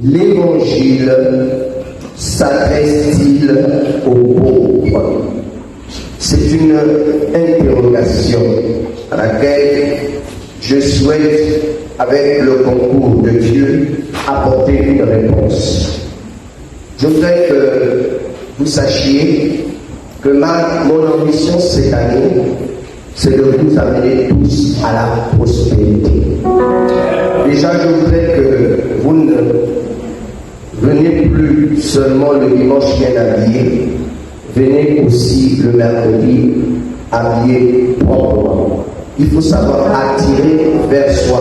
l'évangile s'adresse-t-il aux pauvres? C'est une interrogation à laquelle je souhaite, avec le concours de Dieu, apporter une réponse. Je voudrais que vous sachiez que mon ambition cette année, c'est de vous amener tous à la prospérité. Déjà, je voudrais que vous ne venez plus seulement le dimanche bien habillé, venez aussi le mercredi habillé proprement. Il faut savoir attirer vers soi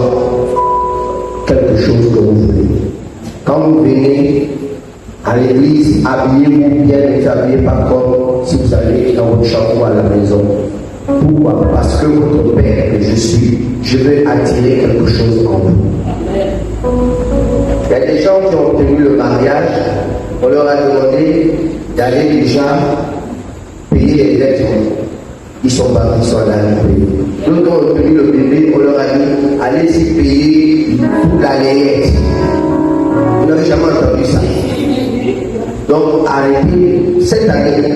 quelque chose que vous voulez. Quand vous venez à l'église, habillez-vous bien, ne vous habillez pas comme si vous allez dans votre chambre à la maison. Pourquoi? Parce que votre Père que je suis, je veux attirer quelque chose en vous. Il y a des gens qui ont obtenu le mariage, on leur a demandé d'aller déjà payer les dettes. Ils sont partis, ils sont allés payer. D'autres ont obtenu le bébé, on leur a dit allez-y payer toute la layette. Vous n'avez jamais entendu ça. Donc arrêtez cette année.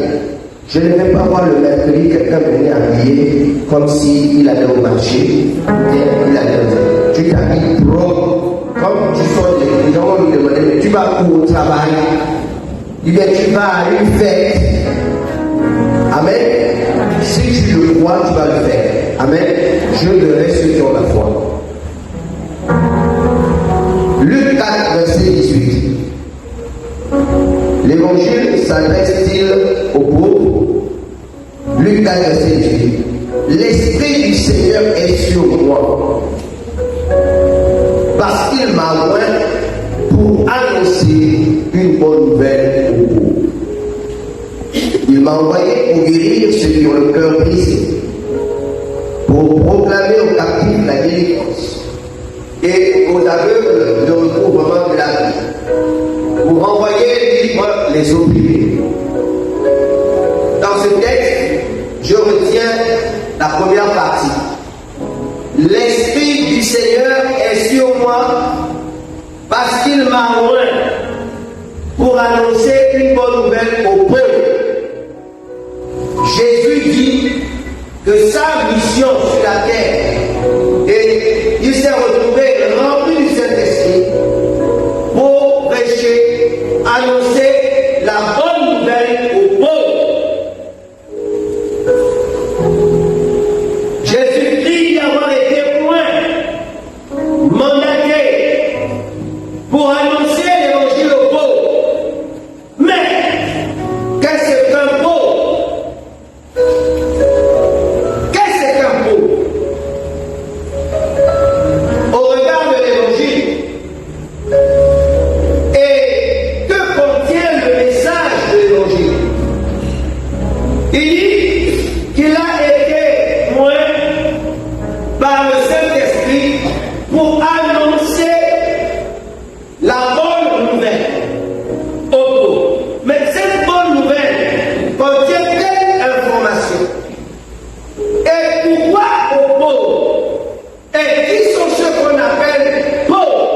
Je ne vais pas voir le mercredi quelqu'un venir habillé comme s'il allait au marché. Il allait. Tu t'habilles propre. Comme tu sors, les gens vont lui demander mais tu vas où au travail? Il dit tu vas à une fête. Amen. Si tu le crois, tu vas le faire. Amen. Je verrai ceux qui ont la foi. Luc 4, verset 18. L'évangile s'adresse-t-il aux pauvres? Luc 4, verset 18. L'Esprit du Seigneur est sur moi, parce qu'il m'a oint pour annoncer une bonne nouvelle aux pauvres. Il m'a envoyé pour guérir ceux qui ont le cœur brisé, pour proclamer aux captifs la délivrance et aux aveugles le recouvrement de la vie, pour renvoyer libres les opprimés. Dans ce texte, je retiens la première partie. L'Esprit du Seigneur est sur moi parce qu'il m'a oint pour annoncer une bonne nouvelle aux pauvres. Jésus dit que sa mission sur la terre, et il s'est retrouvé rempli du Saint-Esprit pour prêcher, annoncer la bonne nouvelle aux pauvres. Jésus-Christ y avoir été mandaté pour annoncer l'évangile aux pauvres. Mais qu'est-ce qu'un pauvre? Qu'est-ce qu'un pauvre? Au regard de l'évangile, et que contient le message de l'évangile? Il dit qu'il a été oint par le Saint-Esprit pour annoncer la bonne nouvelle aux pauvres. Mais cette bonne nouvelle contient quelle information? Et pourquoi aux pauvres? Et qui sont ceux qu'on appelle pauvres?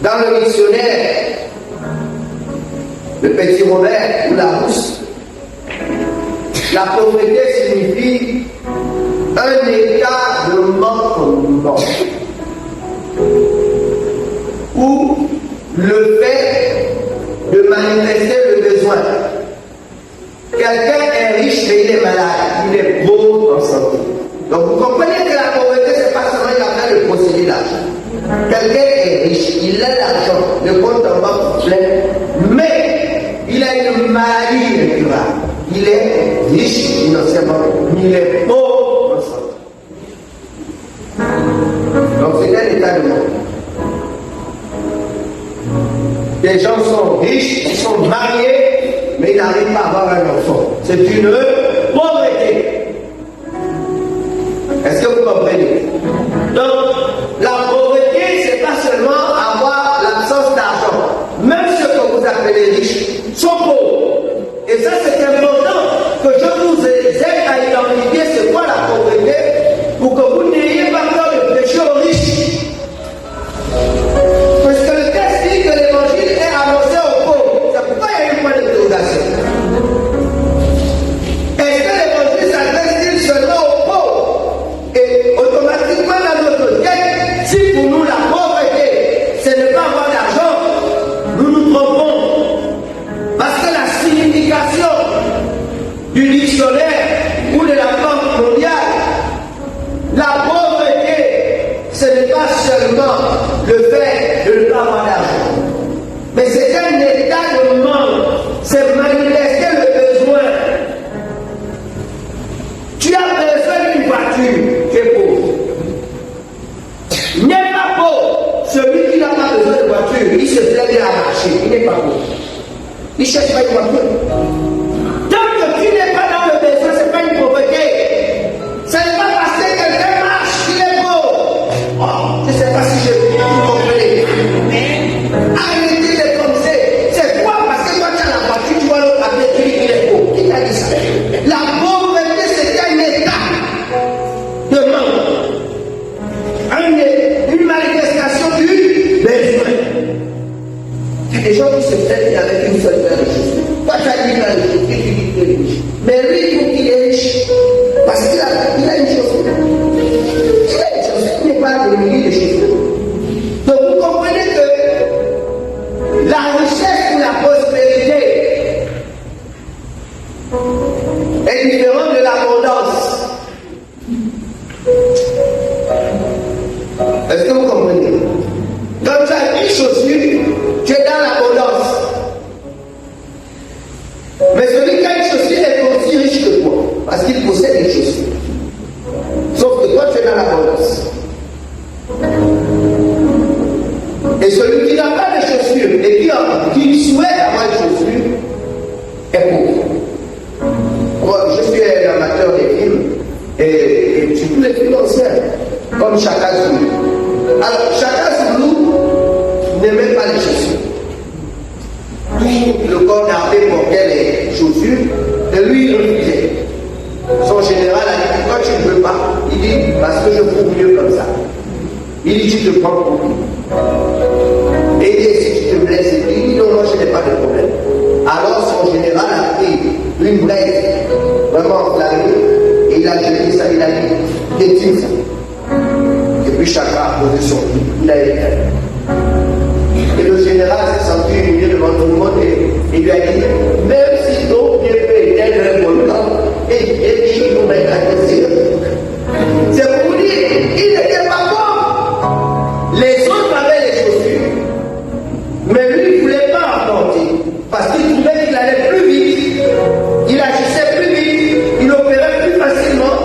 Dans le dictionnaire, le petit Robert ou la Rousse, la pauvreté signifie un état de manquement ou le fait de manifester le besoin. Quelqu'un est riche mais il est malade, il est pauvre en santé. Donc vous comprenez que la pauvreté, c'est pas seulement il a besoin de posséder l'argent. Quelqu'un est riche, il a l'argent, le compte en banque plein, mais il a une maladie incurable. Il est riche financièrement, mais il est pauvre en santé. Donc c'est un état de monde. Les gens sont riches, ils sont mariés, mais ils n'arrivent pas à avoir un enfant. C'est une pauvreté. Est-ce que vous comprenez? Donc, la pauvreté, c'est pas seulement avoir l'absence d'argent. Même ceux que vous appelez riches sont pauvres. Et ça, c'est important que je vous aide à identifier c'est quoi la pauvreté pour que vous n'ayez pas peur de prêcher aux riches. seulement le fait de ne pas avoir d'argent. Mais c'est un état de manque. C'est manifester le besoin. Tu as besoin d'une voiture, tu es pauvre. N'est pas pauvre. Celui qui n'a pas besoin de voiture, il se plaît bien à marcher. Il n'est pas pauvre. Il ne cherche pas une voiture. Tant que tu n'es pas dans le besoin, ce n'est pas une pauvreté. Ce n'est pas parce que quelqu'un marche qu'il est pauvre. Oh, je ne sais pas si vous comprenez. Arrêtez de penser. C'est quoi? Parce que toi tu as la voiture, tu vois l'autre après, tu dis qu'il est pauvre. Qui t'a dit ça? La pauvreté, c'est un état de manque. Une manifestation du besoin. Il y a des gens qui se plaignent avec une seule paire de chaussures. Toi tu as dit qu'il est riche, et tu dis qu'il est riche. Mais lui, il faut qu'il est riche. Parce qu'il a une chaussure. Il a une chaussure, il n'est pas le millier de chaussures. Donc vous comprenez que la richesse ou la prospérité est différente de l'abondance. Est-ce que vous comprenez? Quand tu as une chaussure, tu es dans l'abondance. Mais celui qui a une chaussure est aussi riche que toi, parce qu'il possède une chaussure. Sauf que toi, tu es dans l'abondance. Et celui qui n'a pas de chaussures et qui souhaite avoir une chaussure est pauvre. Moi, je suis un amateur des films et surtout les films anciens, comme Chaka Zulu. Alors, Chaka Zulu n'aimait pas les chaussures. Tout le corps d'armée portait les chaussures et lui, il refusait. Son général a dit, pourquoi tu ne veux pas? Il dit, parce que je trouve mieux comme ça. Il dit, tu te prends pour lui. Et il dit, si tu te blesses, il dit, non, non, je n'ai pas de problème. Alors son général a pris une braise vraiment enflammée et il a jeté ça, il a dit, détruis ça. Et puis chacun a posé son pied, il a éteint. Et le général s'est senti humilié devant tout le monde et il lui a dit, même si ton pied peut éteindre un volcan, et il dit, on va être. C'est pour vous dire, il n'était pas pauvre. Les autres avaient les chaussures. Mais lui, il ne voulait pas apporter. Parce qu'il trouvait qu'il allait plus vite. Il agissait plus vite. Il opérait plus facilement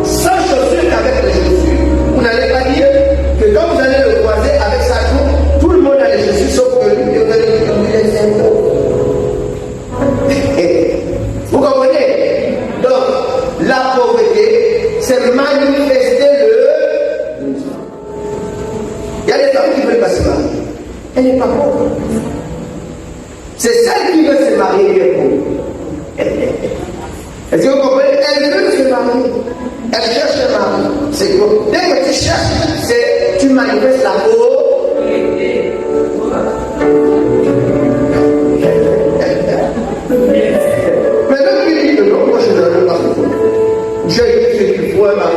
sans chaussures qu'avec les chaussures. Vous n'allez pas dire que quand vous allez le croiser avec sa coupe, tout le monde a les chaussures sauf que lui, vous allez dire qu'il est simple. Vous comprenez? Donc, la pauvreté, c'est manifester le. Il y a des femmes qui veulent pas se marier. Elle n'est pas pauvre. C'est celle qui veut se marier qui est pauvre. Est-ce que vous comprenez? Elle veut se marier. Elle cherche un mari. C'est quoi? Dès que tu cherches, tu manifestes la pauvreté. Maintenant, tu dis que non, moi je ne veux pas ce qu'il faut. J'ai dit ce qu'il faut, un mari,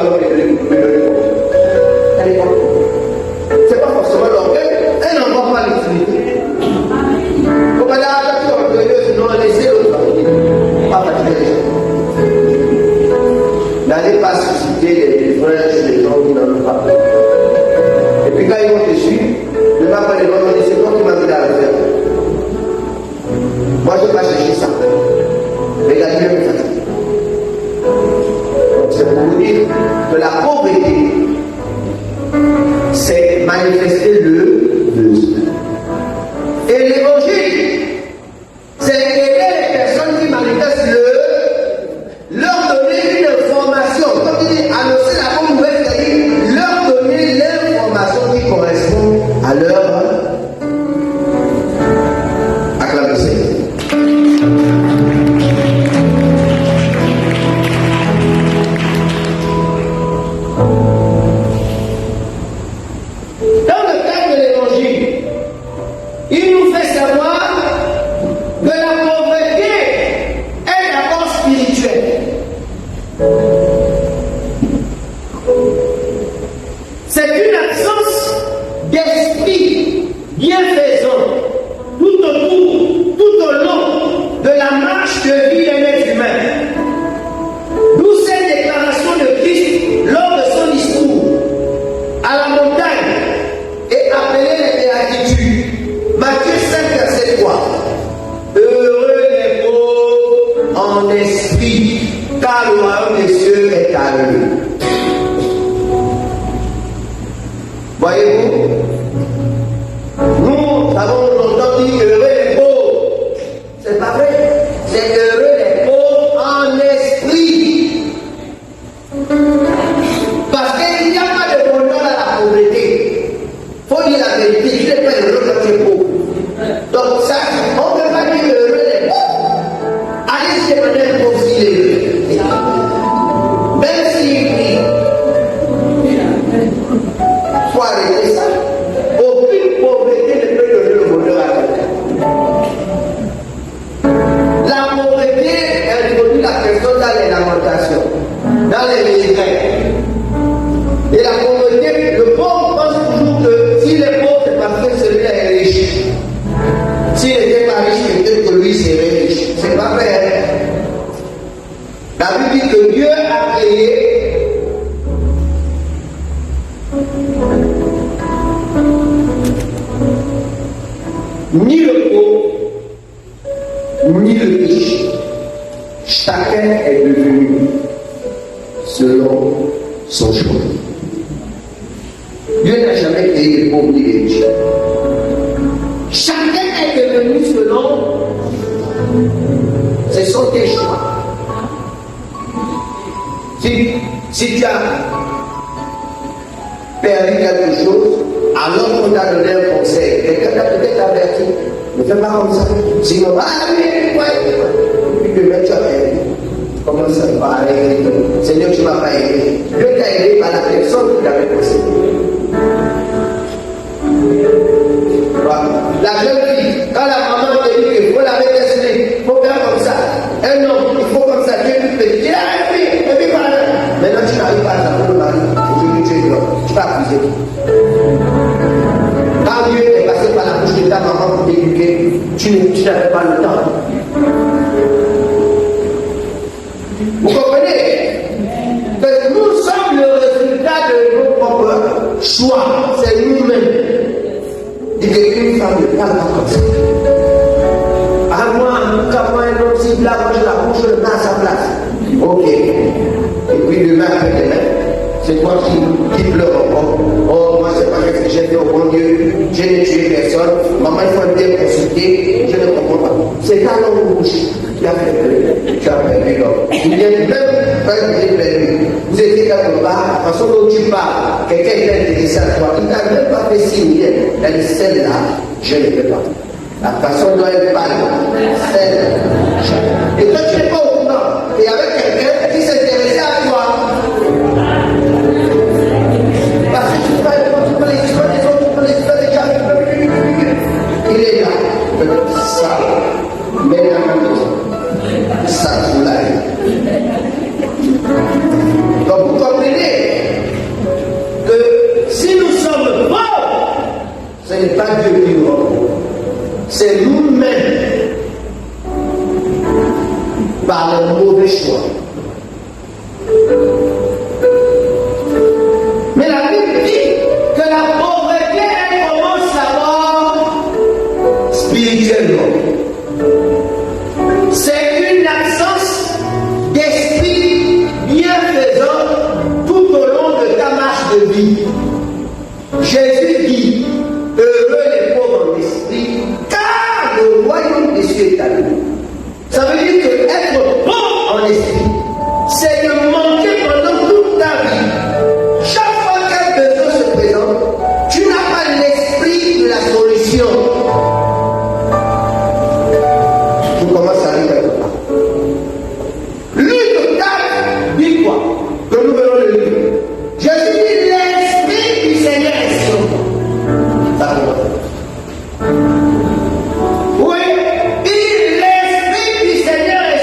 elle est pas pauvre. C'est pas forcément l'orgueil, elle n'en voit pas l'utilité. Faut pas dire, attention, sinon laissez l'autre pas fatiguer les gens. N'allez pas susciter des frères chez les gens qui n'en ont pas. Et puis quand ils vont te suivre, ne va pas les demander, c'est toi qui m'as mis à le faire. Moi je ne vais pas chercher ça. Mais la Dieu me fatigue. C'est pour vous dire que la pauvreté, c'est manifester le besoin. Et l'évangile, c'est aider les personnes qui manifestent leur donner une information. Comme il dit, annoncer la bonne nouvelle, c'est-à-dire leur donner l'information qui correspond à leur acclamation. Voyez-vous, nous avons longtemps dit heureux les pauvres. C'est pas vrai. C'est heureux les pauvres en esprit. Parce qu'il n'y a pas de bonheur à la pauvreté. Il faut dire la vérité. Tu n'es pas heureux quand tu es pauvre. Donc ça, on ne peut pas dire heureux les pauvres. Allez demander un pauvre s'il est heureux. Même s'il prie. Il faut arrêter ça. Aucune pauvreté ne peut donner le bonheur à quelqu'un. La pauvreté introduit la personne dans les lamentations, dans les regrets. Et la pauvreté, le pauvre pense toujours que s'il est pauvre, c'est parce que celui-là est riche. S'il n'était pas riche, peut-être que lui serait riche. C'est pas vrai. La Bible dit que Dieu a créé ni le pauvre, ni le riche. Chacun est devenu selon son choix. Dieu n'a jamais créé les pauvres ni les riches. Chacun est devenu selon. Ce sont tes choix. Si tu as perdu quelque chose, alors on t'a donné un conseil. Quelqu'un t'a peut-être averti. Ne fais pas comme ça. Sinon, puis demain tu as perdu. Comment ça va aller? Seigneur, tu ne m'as pas aidé. Dieu t'a aidé par la personne qui t'avait conseillé. Voilà. La jeune fille, quand la maman te dit qu'il faut laver tes souliers, il faut faire comme ça. Un homme, il faut comme ça. Dieu te dit, et puis par là. Maintenant, tu n'arrives pas à t'appeler le mari. Aujourd'hui, tu es là. Tu vas accuser. Quand Dieu est passé par la bouche de ta maman pour t'éduquer, tu n'avais pas le temps. Vous comprenez? Que nous sommes le résultat de nos propres choix. C'est nous-mêmes. Et qu'une femme ne parle pas comme ça. À moi, quand moi, un homme, si là, moi je la bouche, je le mets à sa place. Ok. Et puis demain, après-demain, c'est toi qui pleure encore. Oh, moi, c'est pas ce que j'ai fait au bon Dieu. Je n'ai tué personne. Maman, il faut me consulter. Je ne comprends pas. C'est ta langue bouche qui a fait pleurer. Tu as perdu l'homme. Il vient même quand il est perdu. Vous étiez quelque part, la façon dont tu parles, quelqu'un est intéressé à toi. Il t'a même pas fait signe. Elle dit celle-là, je ne peux pas. La façon dont elle parle, celle-là. Et toi, tu n'es pas au courant. Et avec quelqu'un qui s'intéressait à toi. Parce que tu peux les histoires des autres, tu peux les histoires des gens. Il est là. Ça, mais la même chose. Ça, vous l'avez. Donc vous comprenez que si nous sommes pauvres, ce n'est pas Dieu qui nous rend pauvres. C'est nous-mêmes par le mauvais choix. Mais la Bible dit que la pauvreté, elle commence d'abord spirituellement. C'est une absence d'esprit bienfaisant tout au long de ta marche de vie. Jésus dit, heureux les pauvres en esprit, car le royaume des cieux est à eux. Ça veut dire que être pauvre en esprit, c'est de manquer pendant toute ta vie. Chaque fois qu'un besoin se présente, tu n'as pas l'esprit de la solution. Tu commences à aller quelque part. Lutte 4 dit quoi? Que nous venons de lire. Jésus dit l'esprit du Seigneur est sur moi. Ça commence. Oui, l'esprit du Seigneur est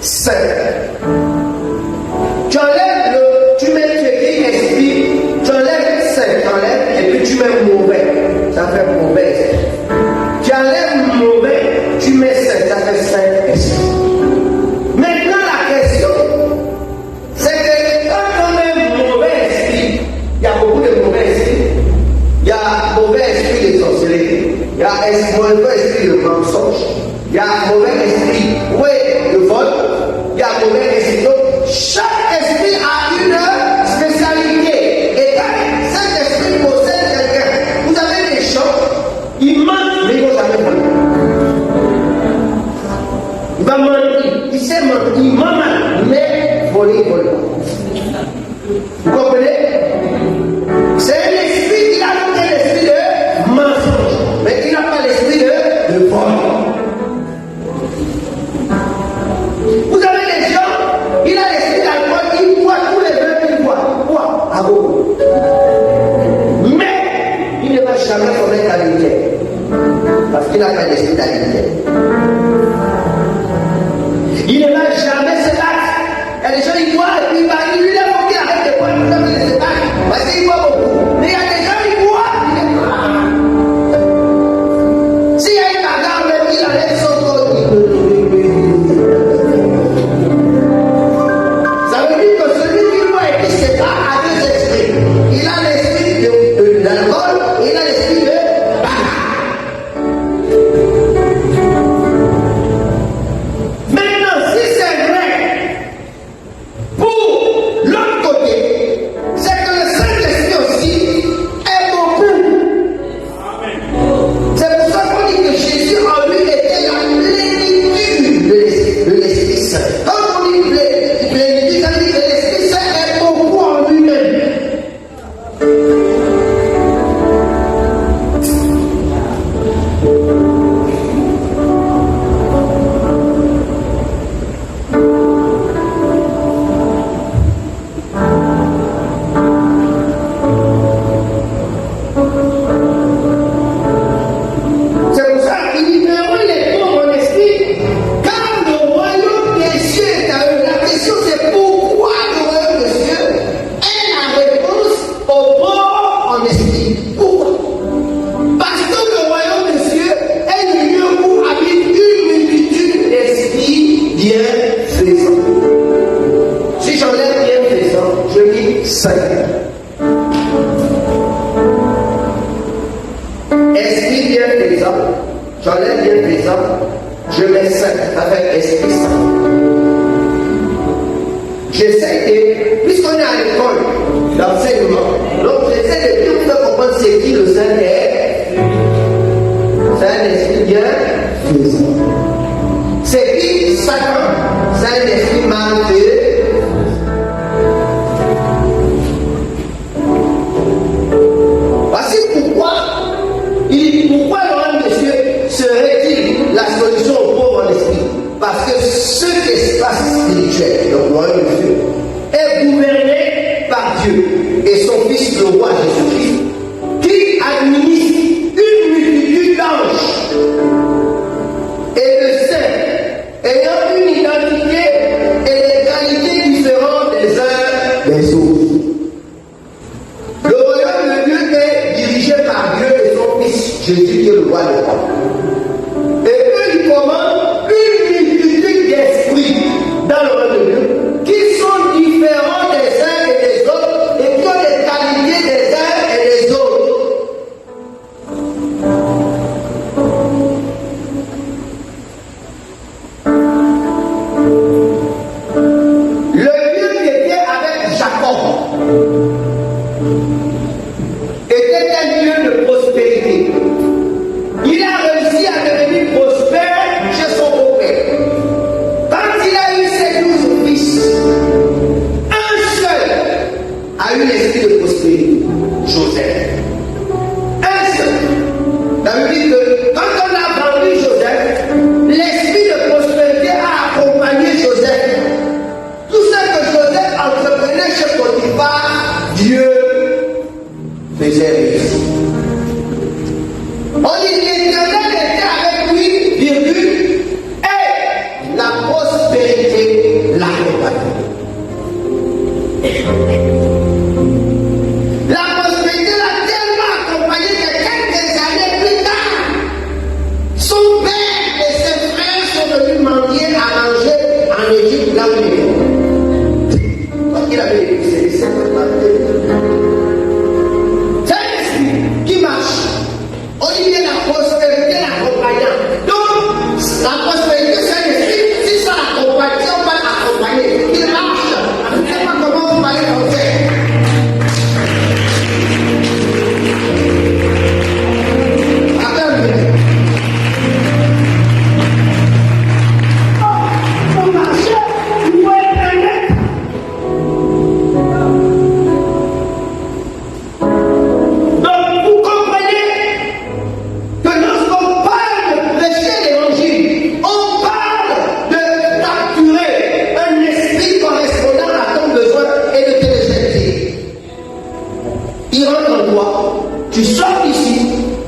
saint. Tu enlèves tu mets esprit, tu enlèves saint, tu enlèves, et puis tu mets mauvais, ça fait mauvais. Tu enlèves mauvais, tu mets saint, ça fait saint esprit. Maintenant la question, c'est que quand on met mauvais esprit, il y a beaucoup de mauvais esprits. Il y a mauvais esprit de sorcellerie, il y a mauvais esprit de mensonge, il y a mauvais esprit de vol, il y a mauvais esprit. Donc, chaque esprit a une spécialité. Et quand cet esprit possède quelqu'un, vous avez des gens, ils mentent, mais ils ne vont jamais voler. Il va mentir, il sait mentir, il ment mal, mais voler, il ne vole pas. Vous comprenez? C'est un esprit, il a donc un esprit de mensonge, mais il n'a pas l'esprit de vol. Vous avez des gens, il a l'esprit d'alcool, il boit tous les vins qu'il boit, à beaucoup. Mais il ne va jamais commettre l'adultère, parce qu'il n'a pas l'esprit d'adultère. Il ne va jamais se battre. Il y a des gens qui boivent et puis il lui lève au pied, arrête de boire, vous avez se battre, parce qu'il boit beaucoup. Mais il y a des gens qui boivent, s'il y a une bagarre, même il enlève son corps. Ça veut dire que celui qui boit et qui se bat a deux esprits. Il a l'esprit de l'alcool et il a l'esprit de bagarre. Maintenant, si c'est vrai, pour l'autre côté, c'est que le Saint-Esprit aussi est beaucoup. C'est pour ça qu'on dit que Jésus en lui était la plénitude de l'Esprit Saint. Quand on dit plénitude, ça veut dire que l'Esprit Saint est beaucoup en lui-même. C'est pour ça qu'il dit, heureux les pauvres en esprit, car le royaume des cieux est à eux. La question c'est pourquoi le royaume des cieux est la réponse aux pauvres en esprit. Pourquoi? Parce que le royaume des cieux est le lieu où habite une multitude d'esprits bienfaisants. Si j'enlève bienfaisant, je dis saint. Esprit bienfaisant, j'enlève bienfaisant, je mets saint, avec esprit saint. J'essaie de, puisqu'on est à l'école d'enseignement, donc j'essaie de bien faire comprendre c'est qui le saint est. C'est un esprit bienfaisant. C'est qui Satan? C'est un esprit malveillant. Voici pourquoi le royaume des cieux serait-il la solution aux pauvres en esprit? Parce que cet espace spirituel, le royaume des cieux, est gouverné par Dieu et son Fils, le roi Jésus-Christ, qui administre une multitude d'anges et de saints, ayant une identité et des qualités différentes les uns des autres. Le royaume de Dieu est dirigé par Dieu et son Fils, Jésus qui est le roi des rois. Et eux, ils commandent une multitude d'esprits dans le royaume de Dieu qui sont différents des uns et des autres et qui ont des qualités des uns et des autres.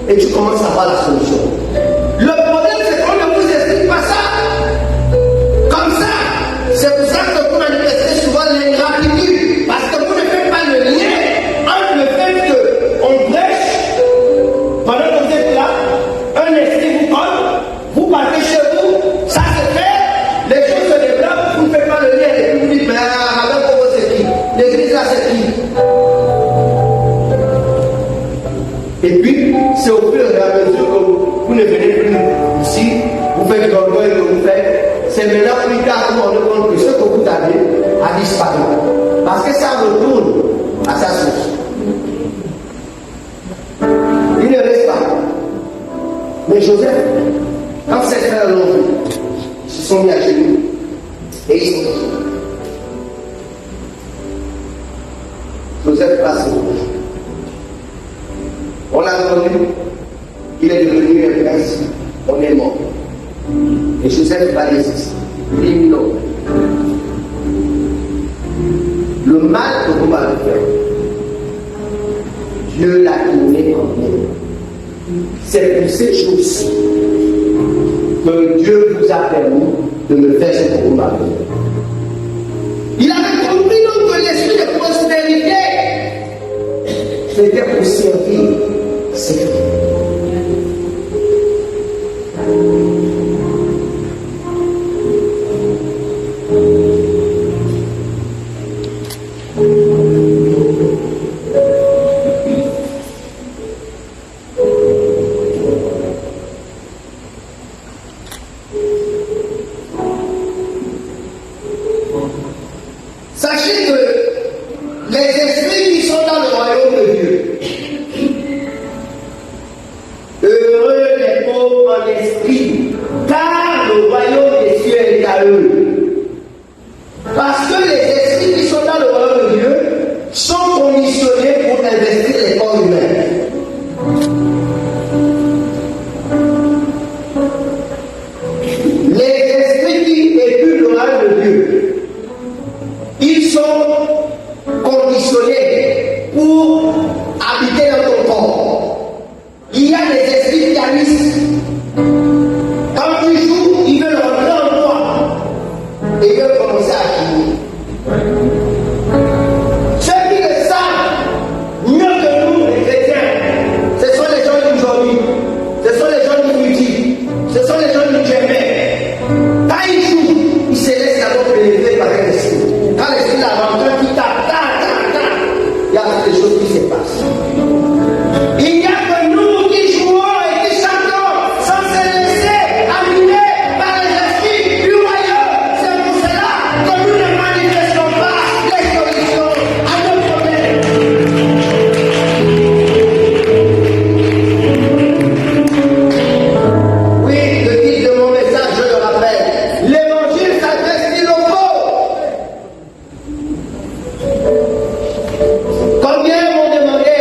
et tu commences à voir la solution. Le problème, c'est qu'on ne vous explique pas ça. Comme ça, c'est pour ça que vous manifestez souvent l'ingratitude. Parce que vous ne faites pas le lien entre le fait qu'on prêche, pendant que vous êtes là, un esprit vous colle, vous partez chez vous, ça se fait, les choses se développent, vous ne faites pas le lien. Et puis vous dites, mais avec vous, c'est qui? L'église là, c'est qui? Et puis, c'est au fur et à mesure que vous ne venez plus ici, vous faites l'orgueil que vous faites, c'est maintenant plus tard que vous vous rendez compte que ce que vous avez a disparu. Parce que ça retourne à sa source. Il ne reste pas. Mais Joseph, quand ses frères l'ont vu, ils se sont mis à genoux et ils sont dit. Joseph passe au rouge. On l'a reconnu, il est devenu un prince, on est mort. Et Joseph va les éliminer. Le mal que vous m'avez fait, Dieu l'a tourné en bien. C'est pour ces jours-ci que Dieu vous a permis de me faire ce que vous m'avez fait. Il avait compris donc que l'esprit de prospérité, c'était pour servir ses filles. Sachez que les esprits qui sont dans le royaume de Dieu, heureux les pauvres en esprit, car le royaume des cieux est à eux. Parce que les esprits qui sont dans le royaume de Dieu sont conditionnés pour investir les corps humains. Les esprits qui épuisent le royaume de Dieu, ils sont conditionnés pour habiter dans ton corps. Il y a des esprits pianistes. Quand tu joues, ils veulent rentrer en toi et ils veulent commencer à jouer. Ceux qui le savent mieux que nous, les chrétiens, ce sont les gens d'aujourd'hui, ce sont les gens du midi, ce sont les gens du djembé. Quand ils jouent, ils se laissent d'abord pénétrer par un esprit. Quand l'esprit la rentre, qui tape, il y a des choses qui se passent. Il n'y a que nous qui jouons et qui chantons sans se laisser animer par les esprits du royaume. C'est pour cela que nous ne manifestons pas les solutions à nos problèmes. Oui, le titre de mon message, je le rappelle. L'évangile s'adresse-t-il aux pauvres? Combien m'ont demandé,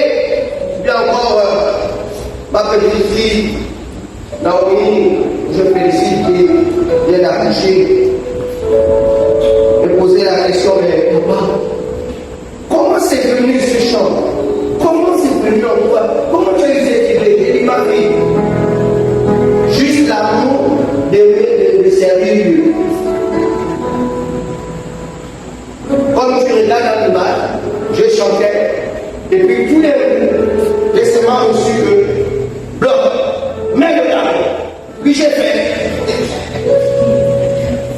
il y a encore ma petite fille, Naomi, je félicite, qui vient d'accoucher, et poser la question, mais papa, comment c'est venu ce chant? Comment c'est venu en toi? Comment tu as eu cette idée? J'ai dit, ma fille, juste l'amour de servir Dieu. Comme tu regardes dans l'image, je chantais, et puis tous les semences ont su que bloc, mets le là, puis j'ai fait.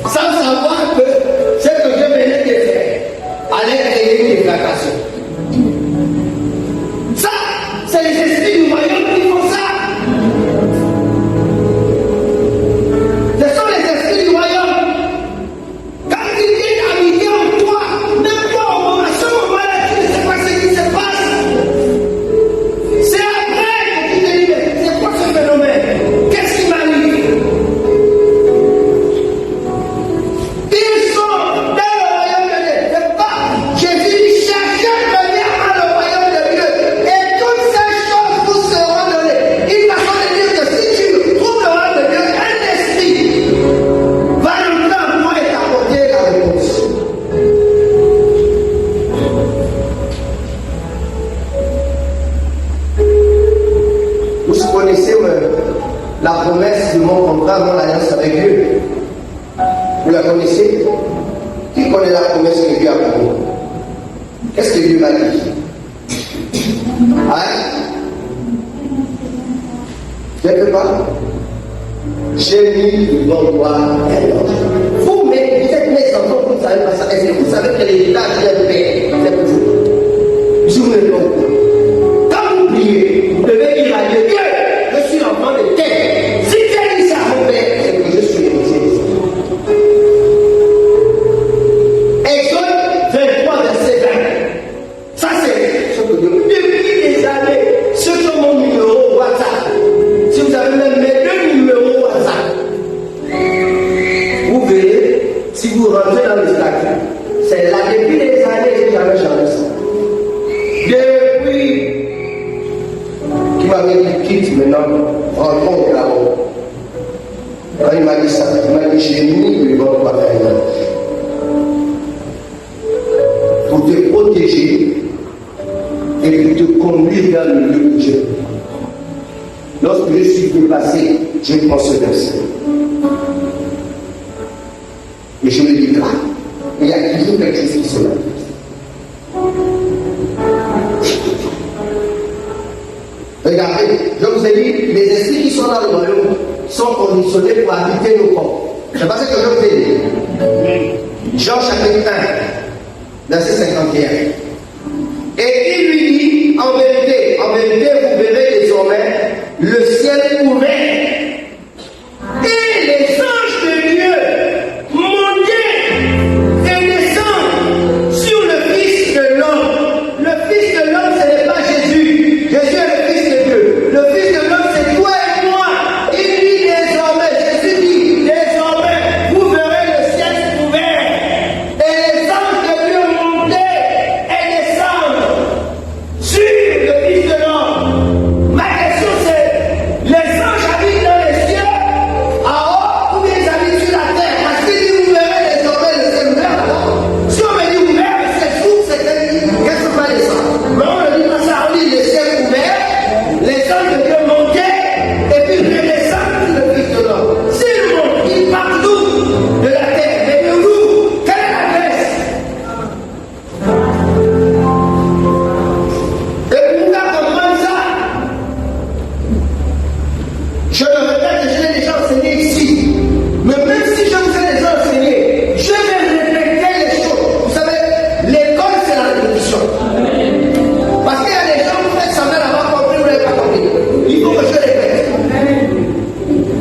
Sans savoir que ce que je venais de faire allait créer une déflagration. Ça, c'est les esprits du royaume qui font ça. Ce sont les esprits du royaume. Quand ils viennent habiter en toi, même toi, à ce moment-là, tu ne sais pas ce qui se passe. C'est après que tu te dis, mais c'est quoi ce phénomène? Qu'est-ce qui m'arrive? promesse de mon contrat, mon alliance avec Dieu. Vous la connaissez? Qui connaît la promesse que Dieu a pour vous? Qu'est-ce que Dieu va dire? Hein? Quelque part, j'ai mis devant toi un ange. Vous, mais vous êtes mes enfants, vous ne savez pas ça. Est-ce que vous savez que l'héritage d'un père, c'est pour vous? Je vous le donne. Quand vous priez, vous devez dire à Dieu, je suis l'enfant de terre. Si Dieu dit ça à mon père, c'est que je suis héritier de ça. Exode 23, verset 20. Ça, c'est ce que Dieu. Depuis des années, ceux qui ont mon numéro WhatsApp, si vous avez même mes 2 numéros WhatsApp, vous verrez, si vous rentrez dans le statut, c'est là depuis des années que j'ai jamais changé ça. Depuis qui m'avait dit quitte maintenant, rencontre là-haut. Quand il m'a dit ça, il m'a dit j'ai mis le bon pas faire pour te protéger et pour te conduire dans le lieu où je vais. Lorsque je suis dépassé, je prends ce verset. Et je le déclare. Il y a toujours quelque chose qui se manifeste. Regardez, je vous ai dit, les esprits qui sont dans le royaume sont conditionnés pour habiter nos corps. C'est pas ce que je vous ai dit. Jean chapitre 1, verset 51. Et il lui dit, en vérité, vous verrez désormais le ciel ouvert et les anges de Dieu monter et descendre sur le Fils de l'homme. Le Fils de l'homme, ce n'est pas Jésus. Jésus est le Fils de Dieu. Le Fils de l'homme, c'est toi et moi. Il dit désormais, Jésus dit désormais, vous verrez le ciel ouvert et les anges de Dieu monter et descendre sur le Fils de l'homme. Ma question c'est, les anges habitent dans les cieux, en haut, ou bien ils habitent sur la terre? Parce qu'il dit vous verrez désormais le ciel ouvert là-bas. Si on me dit ouvert, c'est fou, c'est qu'est-ce qu'on va descendre? Mais on ne dit pas ça, on dit le ciel ouvert, les anges de Dieu montaient, et puis redescendent sur le Fils de l'homme. S'ils montent, ils partent d'où? De la terre. Mais de où? Quelle est l'adresse? Et pourquoi comprendre ça? Je le répète, je l'ai déjà enseigné ici. Mais même si je vous ai déjà enseigné, je vais répéter les choses. Vous savez, l'école, c'est la répétition. Parce qu'il y a des gens qui font semblant d'avoir compris, vous n'avez pas compris. Il faut que je répète.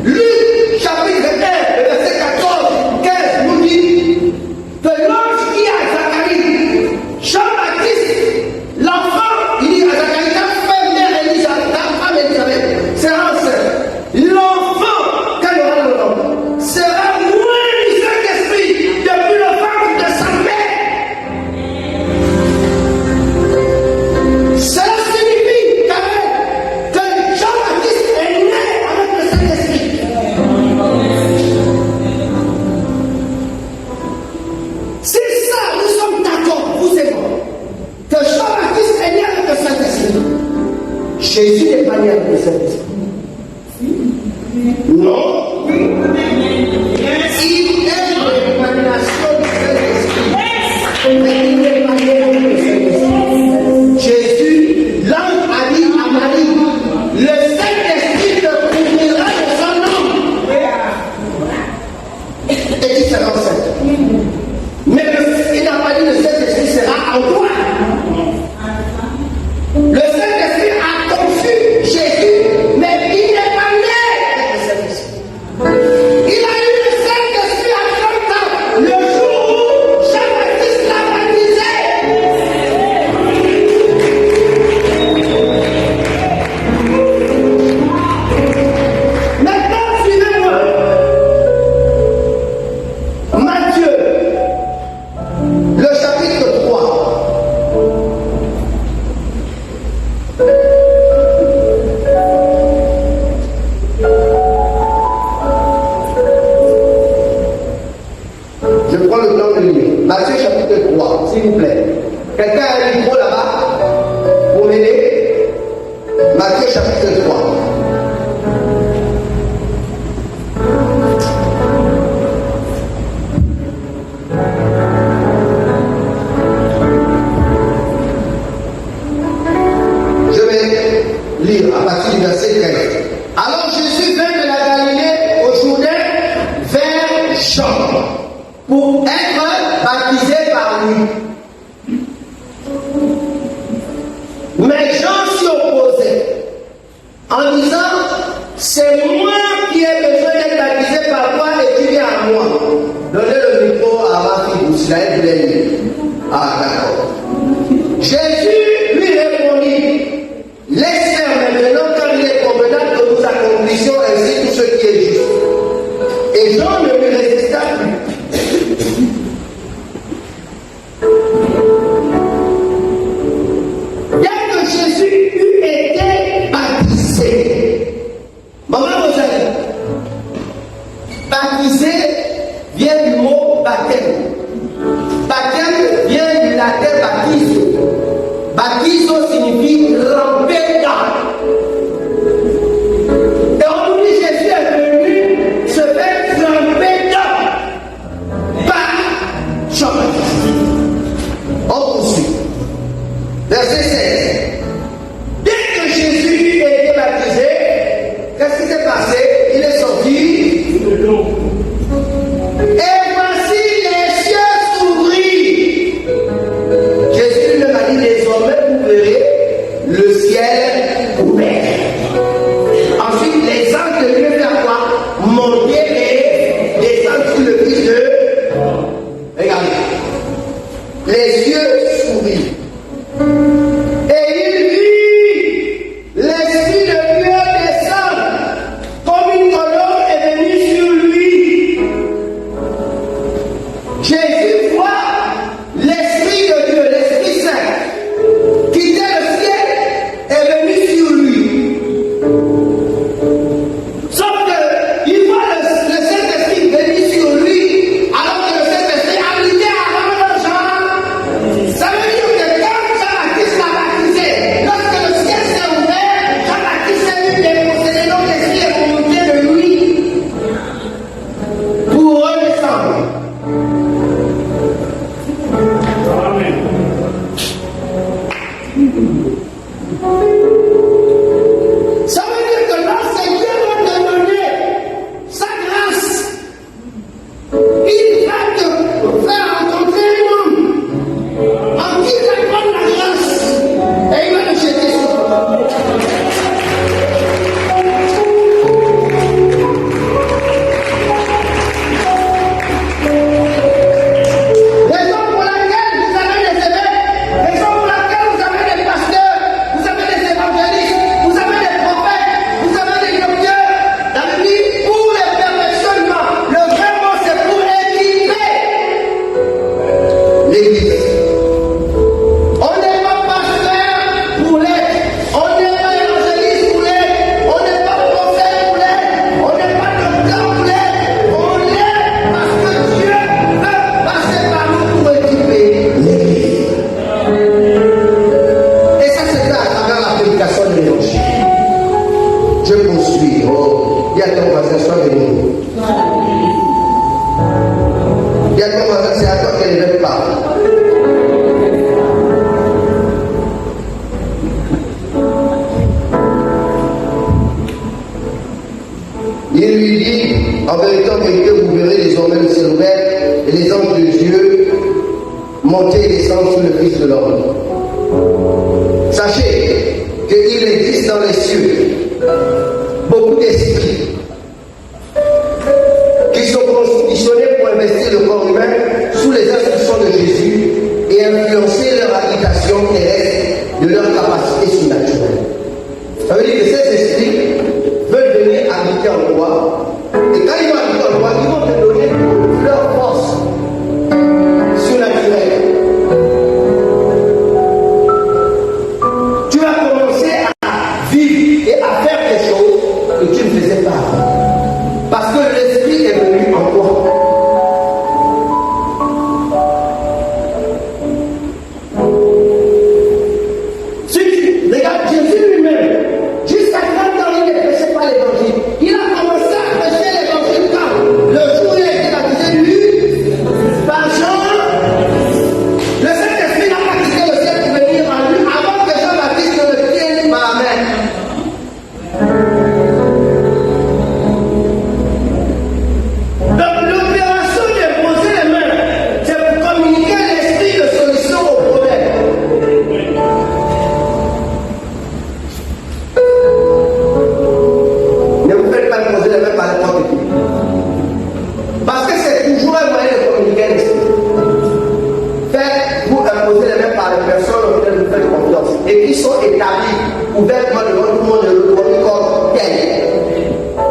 Luc, chapitre 1, verset 14, 15, nous dit que l'ange dit à Zacharie, Jean-Baptiste, l'enfant, il dit à Zacharie, ta mère Élisabeth, ta femme Élisabeth, sera enceinte. L'enfant, quand il aura le nom, sera moins du Saint-Esprit depuis le ventre de sa mère. Cela signifie quand même que Jean-Baptiste est né avec le Saint-Esprit. Si ça, nous sommes d'accord, vous et moi, que Jean-Baptiste est né avec le Saint-Esprit, Jésus n'est pas né avec le Saint-Esprit. Non. Il est l'émanation du Saint-Esprit. Mais il n'est pas né avec le Saint-Esprit. Jésus, l'ange a dit à Marie, le Saint-Esprit te couvrira de son nom. Et il sera enceinte. Mais il n'a pas dit le Saint-Esprit sera en toi. Le Saint-Esprit a conçu Jésus, mais il n'est pas né avec le Saint-Esprit. Il a eu le Saint-Esprit à 30 ans, le jour où Jean-Baptiste l'a baptisé. Maintenant, suivez-moi. Matthieu, le chapitre 3. Je prends le temps de lire. Matthieu chapitre 3, s'il vous plaît. Quelqu'un a un micro là-bas pour m'aider? Matthieu chapitre 3. apparu. Mais Jean s'y opposait en disant, c'est moi qui ai besoin d'être baptisé par toi et tu viens à moi. Donnez le micro à ma fille Boussaïd Bleni. Ah, d'accord. Jésus lui répondit, laisse faire maintenant car il est convenable que nous accomplissions ainsi tout ce qui est juste. Et Jean ne lui résista plus. Bien que Jésus eût été baptisé, maman Rosalie, baptisé vient du mot baptême. Baptême vient du latin baptizo. Baptizo signifie ramper dans. Et aujourd'hui, Jésus est venu se faire ramper dans par Jean-Baptiste. On poursuit. Verset 16. Dès que Jésus a été baptisé, qu'est-ce qui s'est passé? Il est sorti de l'eau. Et voici les cieux s'ouvrir. Jésus leur a dit, désormais vous verrez le ciel ouvert. Ensuite, les anges de Dieu faire quoi? Monter et descendre sur le fils de. Regardez. Les cieux s'ouvrir. Et il vit l'Esprit de Dieu descendre comme une colombe est venue sur lui. Jésus voit l'Esprit de Dieu, l'Esprit Saint, quitter le ciel est venu sur lui. Sauf qu'il voit le Saint-Esprit venir sur lui, alors que le Saint-Esprit habitait avant le Jean. Ça veut dire que quand Jean-Baptiste l'a baptisé, lorsque le ciel s'est ouvert, Jean-Baptiste est venu déposséder, donc l'Esprit est monté de lui pour redescendre. Ça veut dire que lorsque Dieu va te donner sa grâce, il va te faire rencontrer un homme en qui il va prendre la grâce et il va te jeter sur toi. Raison pour laquelle vous avez des évêques, raison pour laquelle vous avez des pasteurs, vous avez des évangélistes, vous avez des prophètes, vous avez des docteurs. La Bible dit pour le perfectionnement. Le vrai mot c'est pour équiper l'Église. On n'est pas pasteur pour l'être, on n'est pas évangéliste pour l'être, on n'est pas prophète pour l'être, on n'est pas docteur pour l'être, on l'est parce que Dieu veut passer par nous pour équiper l'Église. Et ça se fait à travers la prédication de l'Évangile. Je poursuis. Oh, il y a ton voisin, sois venu. Il y a ton voisin, c'est à toi qu'elle ne parle. Il lui dit, en vérité, vous verrez désormais le ciel ouvert et les anges de Dieu monter et descendre sur le Fils de l'homme. Sachez qu'il existe dans les cieux beaucoup d'esprits qui sont conditionnés pour investir le corps humain sous les instructions de Jésus et influencer leur habitation terrestre de leur capacité surnaturelle. Ça veut dire que ces esprits veulent venir habiter en toi. Et quand ils vont habiter en toi, ils vont te donner leur force surnaturelle. Tu vas commencer à vivre et à faire des choses que tu ne faisais pas avant. Parce que l'Esprit est venu en toi. sont établis ouvertement devant tout le monde et reconnus comme tels.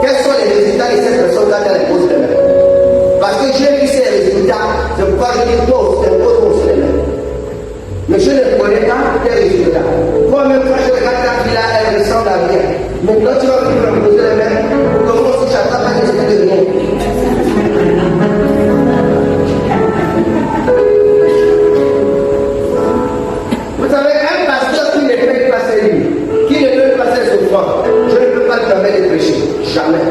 Quels sont les résultats de cette personne quand elle pose les mains? Parce que j'ai vu ces résultats, c'est pourquoi je dis pose les mains. Mais je ne connais pas les résultats. Moi-même, quand je regarde la fille là, elle ressemble à rien. Maintenant, tu vas venir me poser les mains pour que moi aussi j'attends pas d'esprit de rien. Vous savez, un pasteur qui ne paye pas ses livres, qui ne paye pas ses offrandes, je ne peux pas lui permettre de prêcher. Jamais.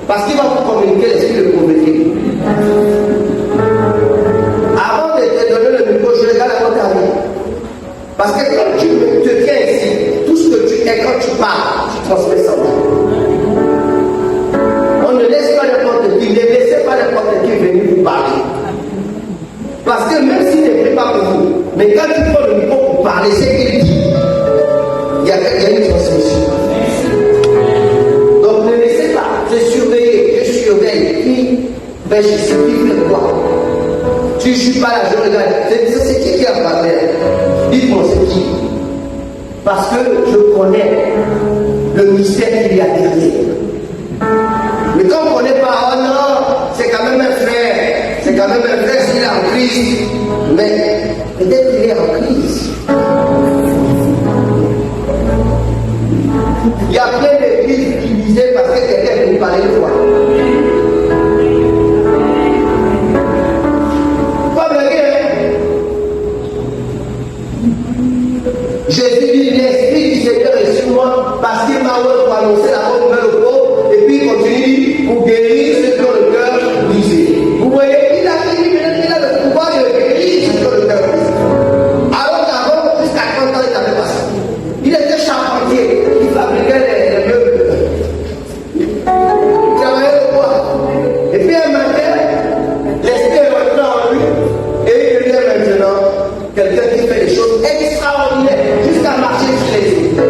Parce qu'il va vous communiquer l'esprit de pauvreté. Avant de te donner le micro, je regarde avant ta vie. Parce que quand tu te tiens ici, tout ce que tu es, quand tu parles, tu transmets ça. On ne laisse pas n'importe qui, ne laissez pas n'importe qui venir vous parler. Parce que même s'il ne prie pas pour vous, mais quand tu prends le micro pour parler, c'est qu'il dit. Il y a une transmission. Donc ne laissez pas, je surveille, qui, ben je suis qui fait quoi? Tu ne suis pas là, je regarde. C'est qui a parlé? Dites-moi c'est qui? Parce que je connais le mystère qu'il y a derrière. Mais quand on ne connaît pas, oh non, c'est quand même un frère. C'est quand même un frère s'il est en crise. Mais peut-être qu'il est en crise. Il y a plein d'églises divisées parce que quelqu'un vous parle de toi. Jésus dit, l'esprit du Seigneur est sur moi parce qu'il m'a ouvert pour annoncer la bonne nouvelle aux pauvres et puis il continue pour guérir ceux qui ont le cœur brisé. Vous voyez, il a le pouvoir de guérir ceux qui ont le cœur brisé. Alors qu'avant, jusqu'à 30 ans, il n'avait pas ça. Il était charpentier, il fabriquait les meubles. Il travaillait le bois. Et puis un matin, l'esprit est rentré en lui et il est maintenant quelqu'un qui fait des choses extraordinaires. Jusqu'à marcher sur les eaux.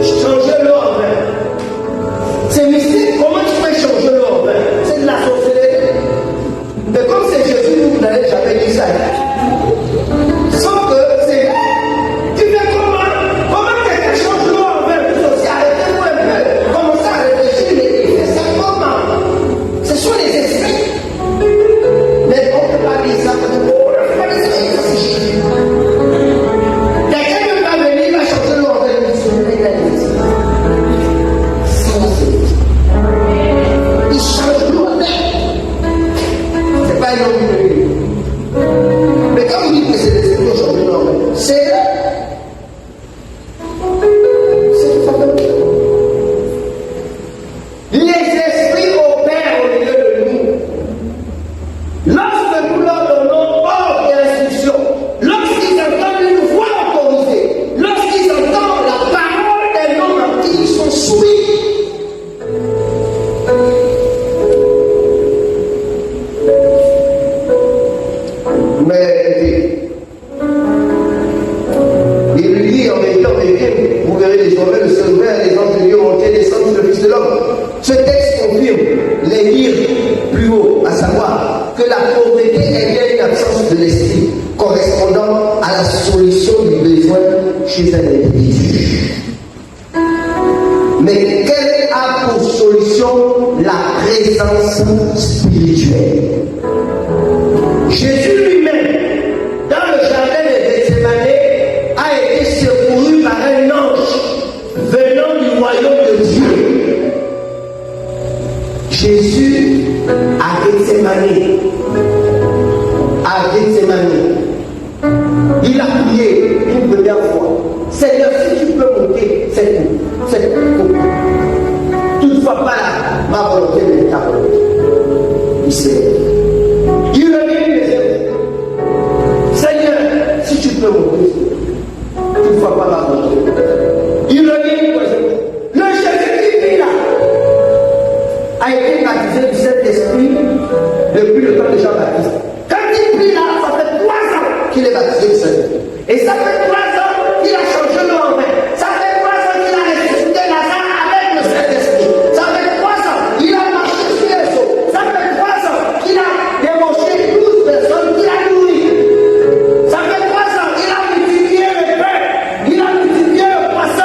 Changer l'eau en vin. C'est mystique. Comment tu peux changer l'eau en vin? C'est de la sorcellerie. Mais comme c'est Jésus, vous n'avez jamais dit ça. Sauf que c'est. Tu fais comment quelqu'un change l'eau en vin? Vous aussi, arrêtez-vous un peu. Commencez à réfléchir, mais il fait ça comment? Ce sont les esprits. Mais on ne peut pas dire ça parce que on ne peut pas dire ça. Mais quand vous dites que c'est l'esprit qui change de nom, c'est tout simplement. Les esprits opèrent au milieu de nous. Lorsque nous leur donnons ordre et instruction, lorsqu'ils entendent une voix autorisée, lorsqu'ils entendent la parole d'un homme en qui ils sont soumis, mais il lui dit en même temps, vous verrez désormais le ciel ouvert, les anges de Dieu monter, descendre sur le Fils de l'homme. Ce texte confirme les lire plus haut, à savoir que la pauvreté est bien une absence de l'esprit correspondant à la solution du besoin chez un individu. Mais quelle a pour solution la présence spirituelle? Jésus lui-même, dans le jardin de Gethsémani, a été secouru par un ange venant du royaume de Dieu. Jésus à Gethsémani, il a prié une première fois. Seigneur, si tu peux monter cette coupe. Toutefois pas ma volonté, mais ta volonté. Il s'est levé. Il revient les yeux. Seigneur, si tu peux monter, toutefois pas ma volonté. Il revient les yeux. Le Jésus qui vit là a été baptisé du Saint-Esprit depuis le temps de Jean-Baptiste. Quand il prie là, ça fait 3 ans qu'il est baptisé du Saint-Esprit. Et ça fait 3 ans qu'il a changé le nom en main. Ça fait 3 ans qu'il a ressuscité Lazare avec le Saint-Esprit. Ça fait 3 ans qu'il a marché sur les eaux. Ça fait 3 ans qu'il a débauché 12 personnes qu'il a nourries. Ça fait 3 ans qu'il a multiplié le pain. Il a multiplié le poisson.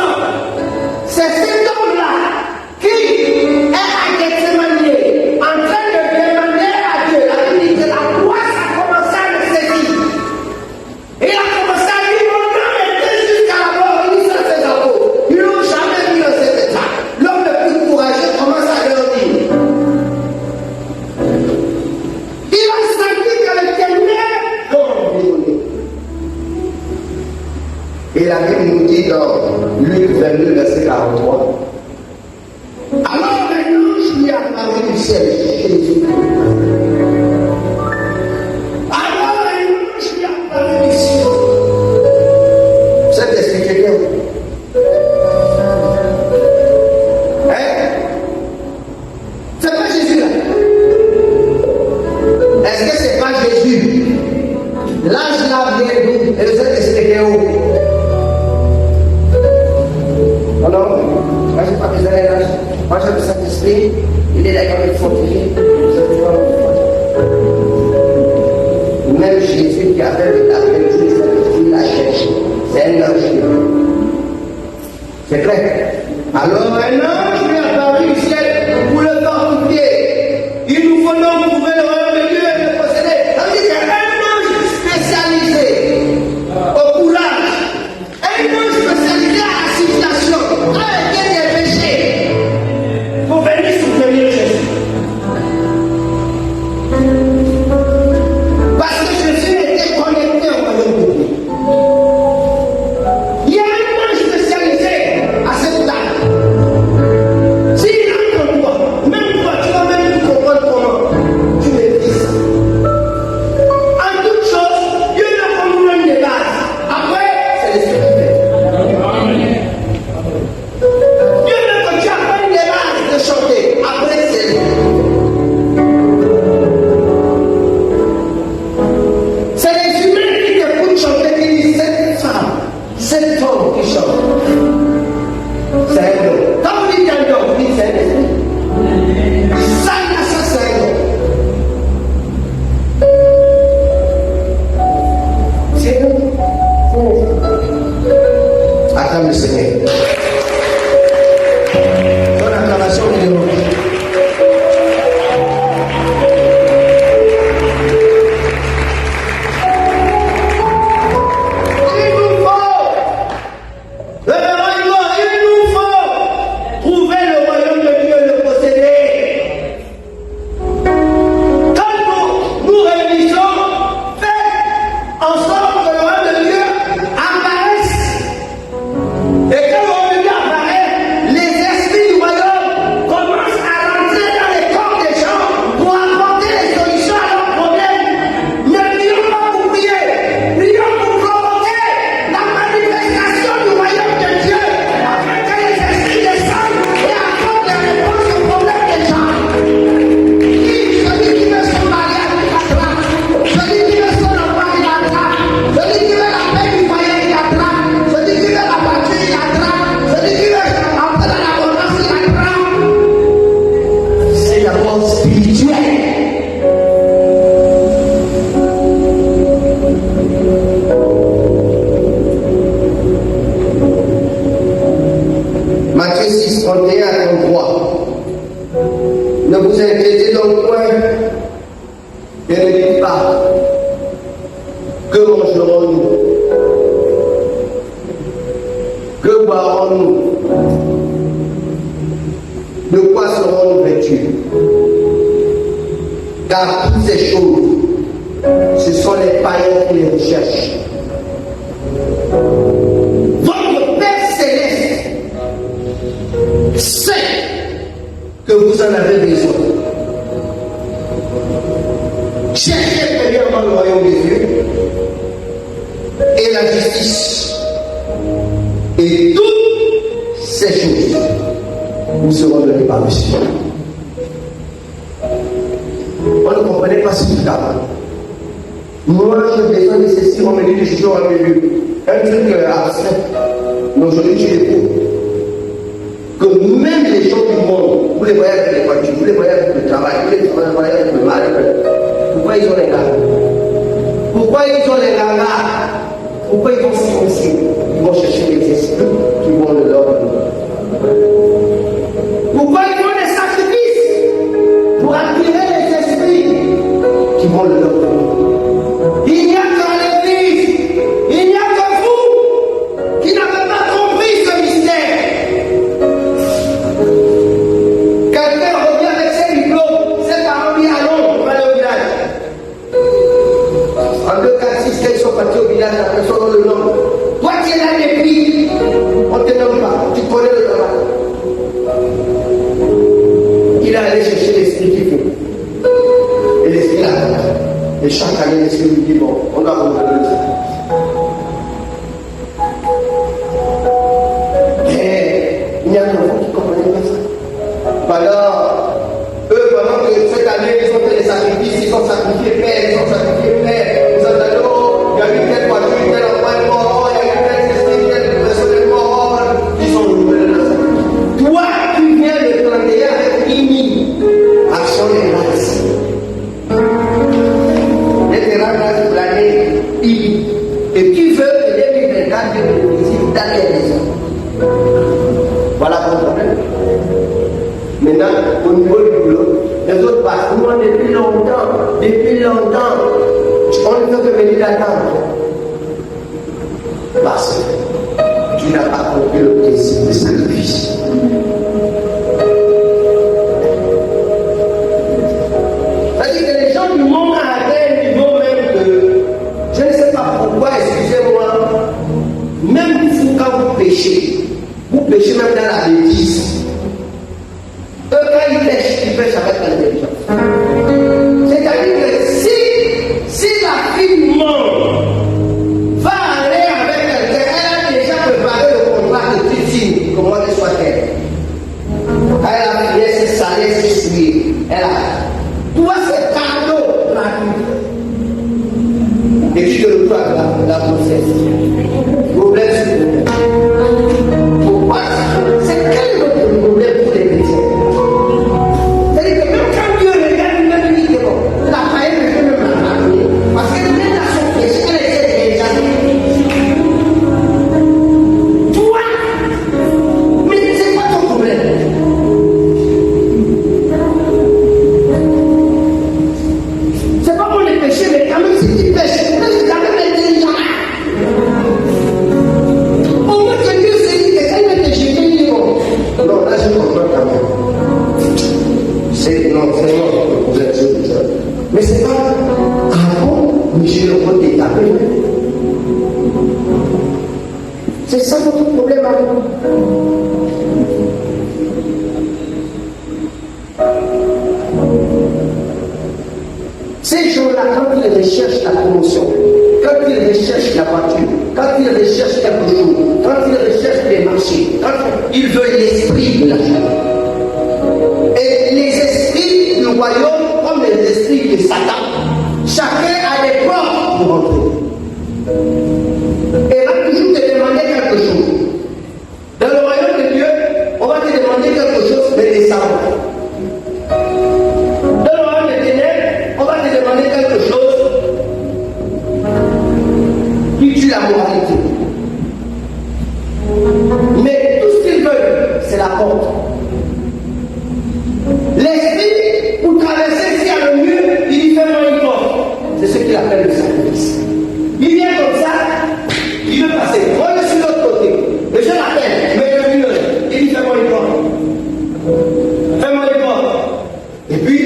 Et la Bible nous dit dans Luc 22, verset 43. Alors un ange lui apparut du ciel, Jésus. Alors un ange lui apparut du ciel. Ça t'explique quelqu'un? Hein? C'est pas Jésus là? Est-ce que c'est pas Jésus? L'ange l'a venu et vous êtes expliqué où? Alors, moi je n'ai pas besoin d'un ange. Moi je me satisfais. Il est là comme il faut qu'il même Jésus qui avait le tapis, il l'a cherché. C'est un ange. C'est clair? Alors un ange lui a apparu du ciel pour le fortifier. Il nous faut donc trouver le royaume de Dieu et le posséder. Ça veut dire qu'il y a un ange spécialisé au courage. Un ange spécialisé à la situation. Avec quel est péché? Pour venir soutenir Jésus. Parce que Jésus était connecté au royaume de Dieu. Il y a un ange spécialisé à cette table. S'il entre en toi, même toi, tu vas même plus comprendre comment tu me dis ça. En toute chose, Dieu n'a pas nous donne des bases. Après, c'est l'esprit qui fait. Dieu veut que tu apprennes les bases de chanter. Après, c'est lui. C'est les humains qui t'écoutent chanter qui disent cette femme qui chante. C'est un don. Quand vous dites un don, vous dites c'est un esprit. Ça, c'est un don. C'est un don. Attends le Seigneur. Ton acclamation est de l'autre. Il nous faut trouver le royaume de Dieu et le posséder. Quand nous réunissons, faites en sorte que le royaume de Dieu apparaisse. Et quand le royaume de Dieu apparaît, les esprits du royaume commencent à rentrer dans les corps des gens pour apporter les solutions à leurs problèmes. Ne prions pas pour prier, prions pour provoquer la manifestation du royaume de Dieu afin que les esprits descendent et apportent les réponses aux problèmes des gens. Celui qui veut son mariage, il attrape. Celui qui veut son enfant, il attrape. Celui qui veut la paix du foyer, il attrape. Celui qui veut la voiture, il attrape. Celui qui veut entrer dans l'abondance, il attrape. C'est d'abord spirituel. Matthieu 6, 31 à 33. Ne vous inquiétez donc point et ne dites pas que mangerons-nous, que boirons-nous, de quoi serons-nous vêtus? Car toutes ces choses, ce sont les païens qui les recherchent. Votre Père Céleste sait que vous en avez besoin. Cherchez premièrement le royaume des Dieu et la justice. Et toutes ces choses vous seront données par le Seigneur. On ne comprenait pas ce qu'il y a. Moi, j'ai besoin de ceci, on me dit que je suis au milieu. Un truc abstrait. Mais aujourd'hui, tu découvres que même les gens du monde, vous les voyez avec les voitures, vous les voyez avec le travail, vous les voyez avec le mal. Pourquoi ils ont les gars? Pourquoi ils ont les gars? Pourquoi ils vont s'y foncer? Ils vont chercher des esprits qui vont de l'ordre. Pourquoi ils font des sacrifices? Pour attirer les esprits qui vont de l'ordre. Il n'y a qu'en l'église, il n'y a que vous qui n'avez pas compris ce mystère. Quelqu'un revient avec ses diplômes, ses parents lui allons pour aller au village. En 2, 4, 6, ils sont partis au village, la personne dans le nom. Toi qui es là, nomme pas, tu connais le travail. Il est allé chercher l'esprit qui fait. Et l'esprit là. Et chaque année, l'esprit lui dit, bon, on doit revenir le sacrifice. Mais il y a des enfants qui ne comprenaient pas ça. Alors, eux, pendant que cette année, ils ont fait des sacrifices, ils ont sacrifié père, ils ont sacrifié père. Vous entendez, il y a eu telle voiture, tel enfant est mort, il y a eu tel esprit, telle personne est mort. Ils sont renouvelés dans le sacrifice. Toi, tu viens de 31 avec INI, action des grâces. Les grâces pour l'année INI. Et tu veux que 2024 te visite dans les maisons. Voilà ton problème. Maintenant, au niveau du boulot, les autres passent. Moi, depuis longtemps, on ne peut que venir d'attendre. Parce que tu n'as pas compris le principe du sacrifice. C'est-à-dire que les gens du monde à un niveau même que, je ne sais pas pourquoi, excusez-moi, même vous, quand vous péchez même dans la bêtise. Eux, quand ils pêchent avec l'intelligence. C'est-à-dire que si la fille du monde va aller avec quelqu'un, elle a déjà préparé le contrat de cuisine, comment elle soit-elle. Elle a bien se saler, se souiller. Elle a. Toi, c'est cadeau gratuit. Et tu te retrouves avec la grossesse. Problème sur le problème. Pourquoi ça? C'est quel autre problème pour les chrétiens? C'est-à-dire que même quand Dieu regarde, il me dit que bon, la paix ne peut même pas parler. Parce que même dans son péché, elle était déjà. Toi, mais c'est quoi ton problème? C'est pas pour les péchés, mais quand même si tu pêches, c'est quand même intelligent. Au moins que Dieu s'est dit qu'elle va te jeter bon. Non, là je comprends quand même. C'est non, c'est non, vous êtes sûr de ça. Mais c'est pas avant, mais je le vois t'étaper. C'est ça votre problème avec vous. Ces gens-là, quand ils recherchent la promotion, quand ils recherchent la voiture, quand ils recherchent quelque chose, quand ils recherchent des marchés, quand ils veulent l'esprit de l'argent. Et les esprits du royaume, comme les esprits de Satan, chacun a des portes pour entrer. Et va toujours te demander quelque chose. Dans le royaume de Dieu, on va te demander quelque chose, mais des savants. Dans le royaume des ténèbres, on va te demander quelque chose qui tue la moralité. Mais tout ce qu'ils veulent, c'est la porte. L'esprit, pour traverser ici à le mur, il dit fais-moi une porte. C'est ce qu'il appelle le sacrifice. Il vient comme ça, il veut passer. On est sur l'autre côté. Le jeune appelle, mais le mur, il dit fais-moi une porte. Fais-moi une porte. Et puis,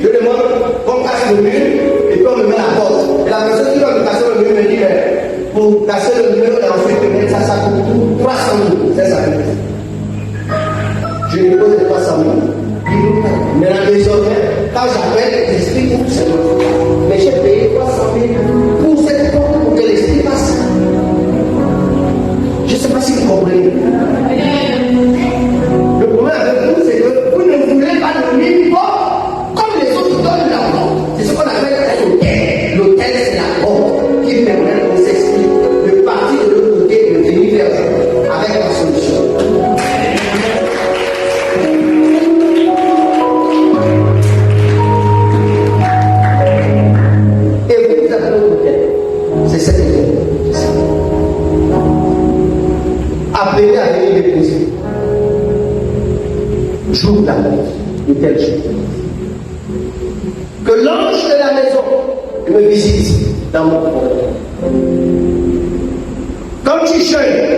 je demande qu'on casse le mur, et puis on me met la porte. Et la personne qui va me casser le mur me dit, pour casser le mur et ensuite te mettre ça coûte 300 000. C'est ça. Je lui pose les 300 000. Maintenant, désormais, quand j'appelle l'esprit pour cette porte, mais j'ai payé 300 000 pour cette porte pour que l'esprit passe. Je ne sais pas si vous comprenez. Le problème avec vous, c'est que vous ne voulez pas donner une porte comme les autres donnent la porte. C'est ce qu'on appelle un hôtel. L'hôtel, c'est la porte qui permet aux esprits de partir de l'autre côté et de venir vers vous avec la solution. Et vous avez un hôtel. C'est cet hôtel. Appelez à venir déposer. J'ouvre la porte de tel jour. Que l'ange de la maison me visite dans mon problème. Quand tu jeûnes,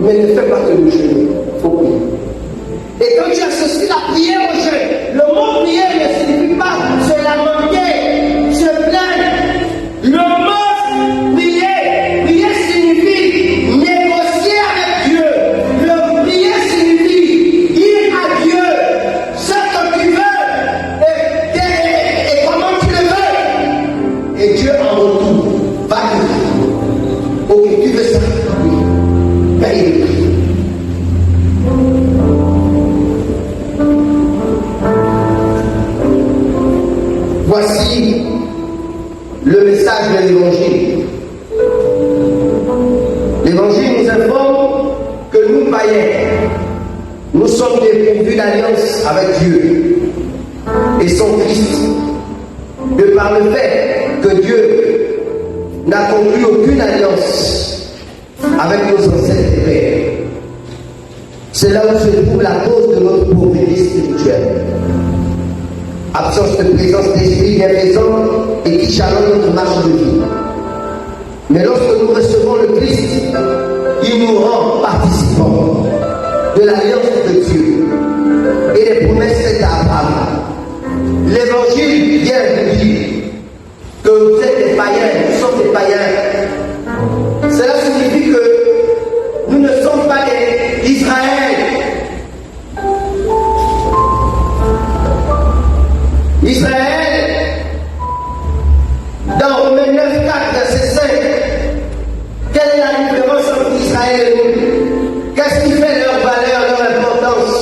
mais ne fais pas que le jeûne, il faut prier. Et quand tu associes la prière au jeûne, le mot prière ne signifie pas se lamenter, se plaindre. Le mot prier signifie négocier avec Dieu. Le païens, nous sommes dépourvus d'alliance avec Dieu et son Christ, de par le fait que Dieu n'a conclu aucune alliance avec nos ancêtres et pères. C'est là où se trouve la cause de notre pauvreté spirituelle. Absence de présence d'esprit bienfaisant et qui jalonne notre marche de vie. Mais lorsque nous recevons le Christ, il nous rend participants de l'alliance de Dieu et des promesses faites à Abraham. L'évangile vient de dire que vous êtes des païens, nous sommes des païens. Cela signifie que nous ne sommes pas des Israël. Israël, dans Romains 9, 4, verset 5, quelle est la différence entre Israël et nous? Qu'est-ce qui fait leur valeur, leur importance?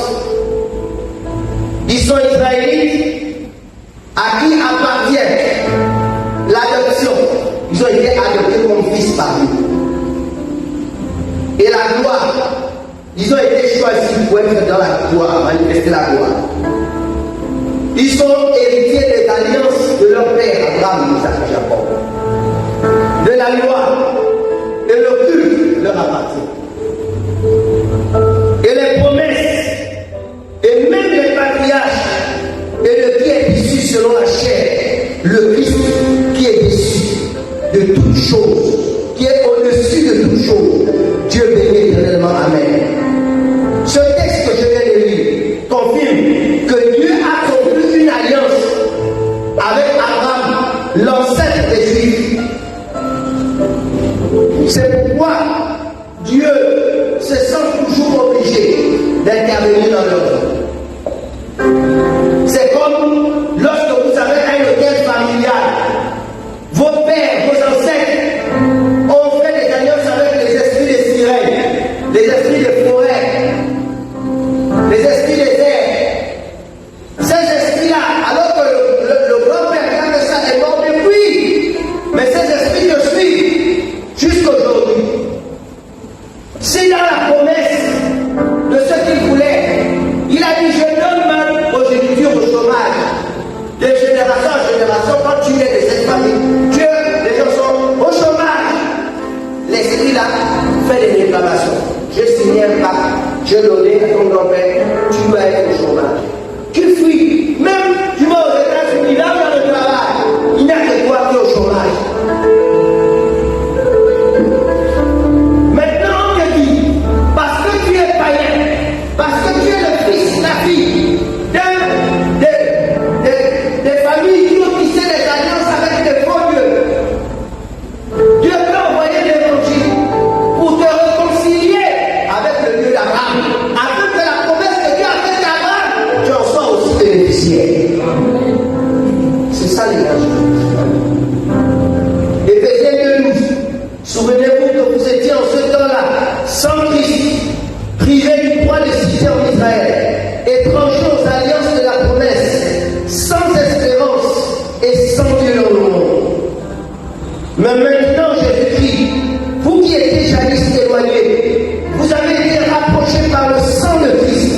Ils sont israélites à qui appartient l'adoption. Ils ont été adoptés comme fils par Dieu. Et la gloire, ils ont été choisis pour être dans la gloire, manifester la gloire. Ils sont héritiers des alliances de leur père, Abraham, Isaac et Jacob. De la loi et le culte leur appartient. Et les promesses, et même les patriarches, et le qui est issu selon la chair, le Christ qui est issu de toutes choses, qui est au-dessus de toutes choses. Dieu bénit éternellement. Amen. Ce texte que je viens de lire confirme que Dieu a conclu une alliance avec Abraham, l'ancêtre des Juifs. C'est pourquoi Dieu se sent toujours obligé d'intervenir dans leur vie. C'est comme lorsque vous avez un hôtel familial, vos pères, vos ancêtres ont fait des alliances avec les esprits des sirènes, les esprits des forêts, les esprits des airs. Ces esprits-là, alors que le grand-père regarde ça est mort depuis, mais ces esprits le suivent jusqu'aujourd'hui. C'est dans la promesse de ce qu'il voulait. Il a dit, je donne ma progéniture au chômage. De génération en génération, quand tu es de cette famille, Dieu, les gens sont au chômage. L'esprit là fait des réclamations. Je signais un pacte, je donnais à ton grand-père, tu dois être au chômage. Tu fuis, même tu vas aux États-Unis, là dans le travail, il n'y a que toi qui es au chômage. Maintenant on te dit, parce que tu es païen, parce que tu es le fils, la fille des familles qui ont tissé des alliances avec des faux dieux, Dieu peut envoyer l'évangile pour te réconcilier avec le Dieu d'Abraham, afin que la promesse que Dieu a faite à Abraham, tu en sois aussi bénéficiaire. C'est ça l'évangile. Éphésiens 2:12. Souvenez-vous que vous étiez en ce temps-là, sans Christ, privés du droit de cité en Israël, étrangers aux alliances de la promesse, sans espérance et sans Dieu dans le monde. Mais maintenant, Jésus-Christ, vous qui étiez jadis éloignés, vous avez été rapprochés par le sang de Christ,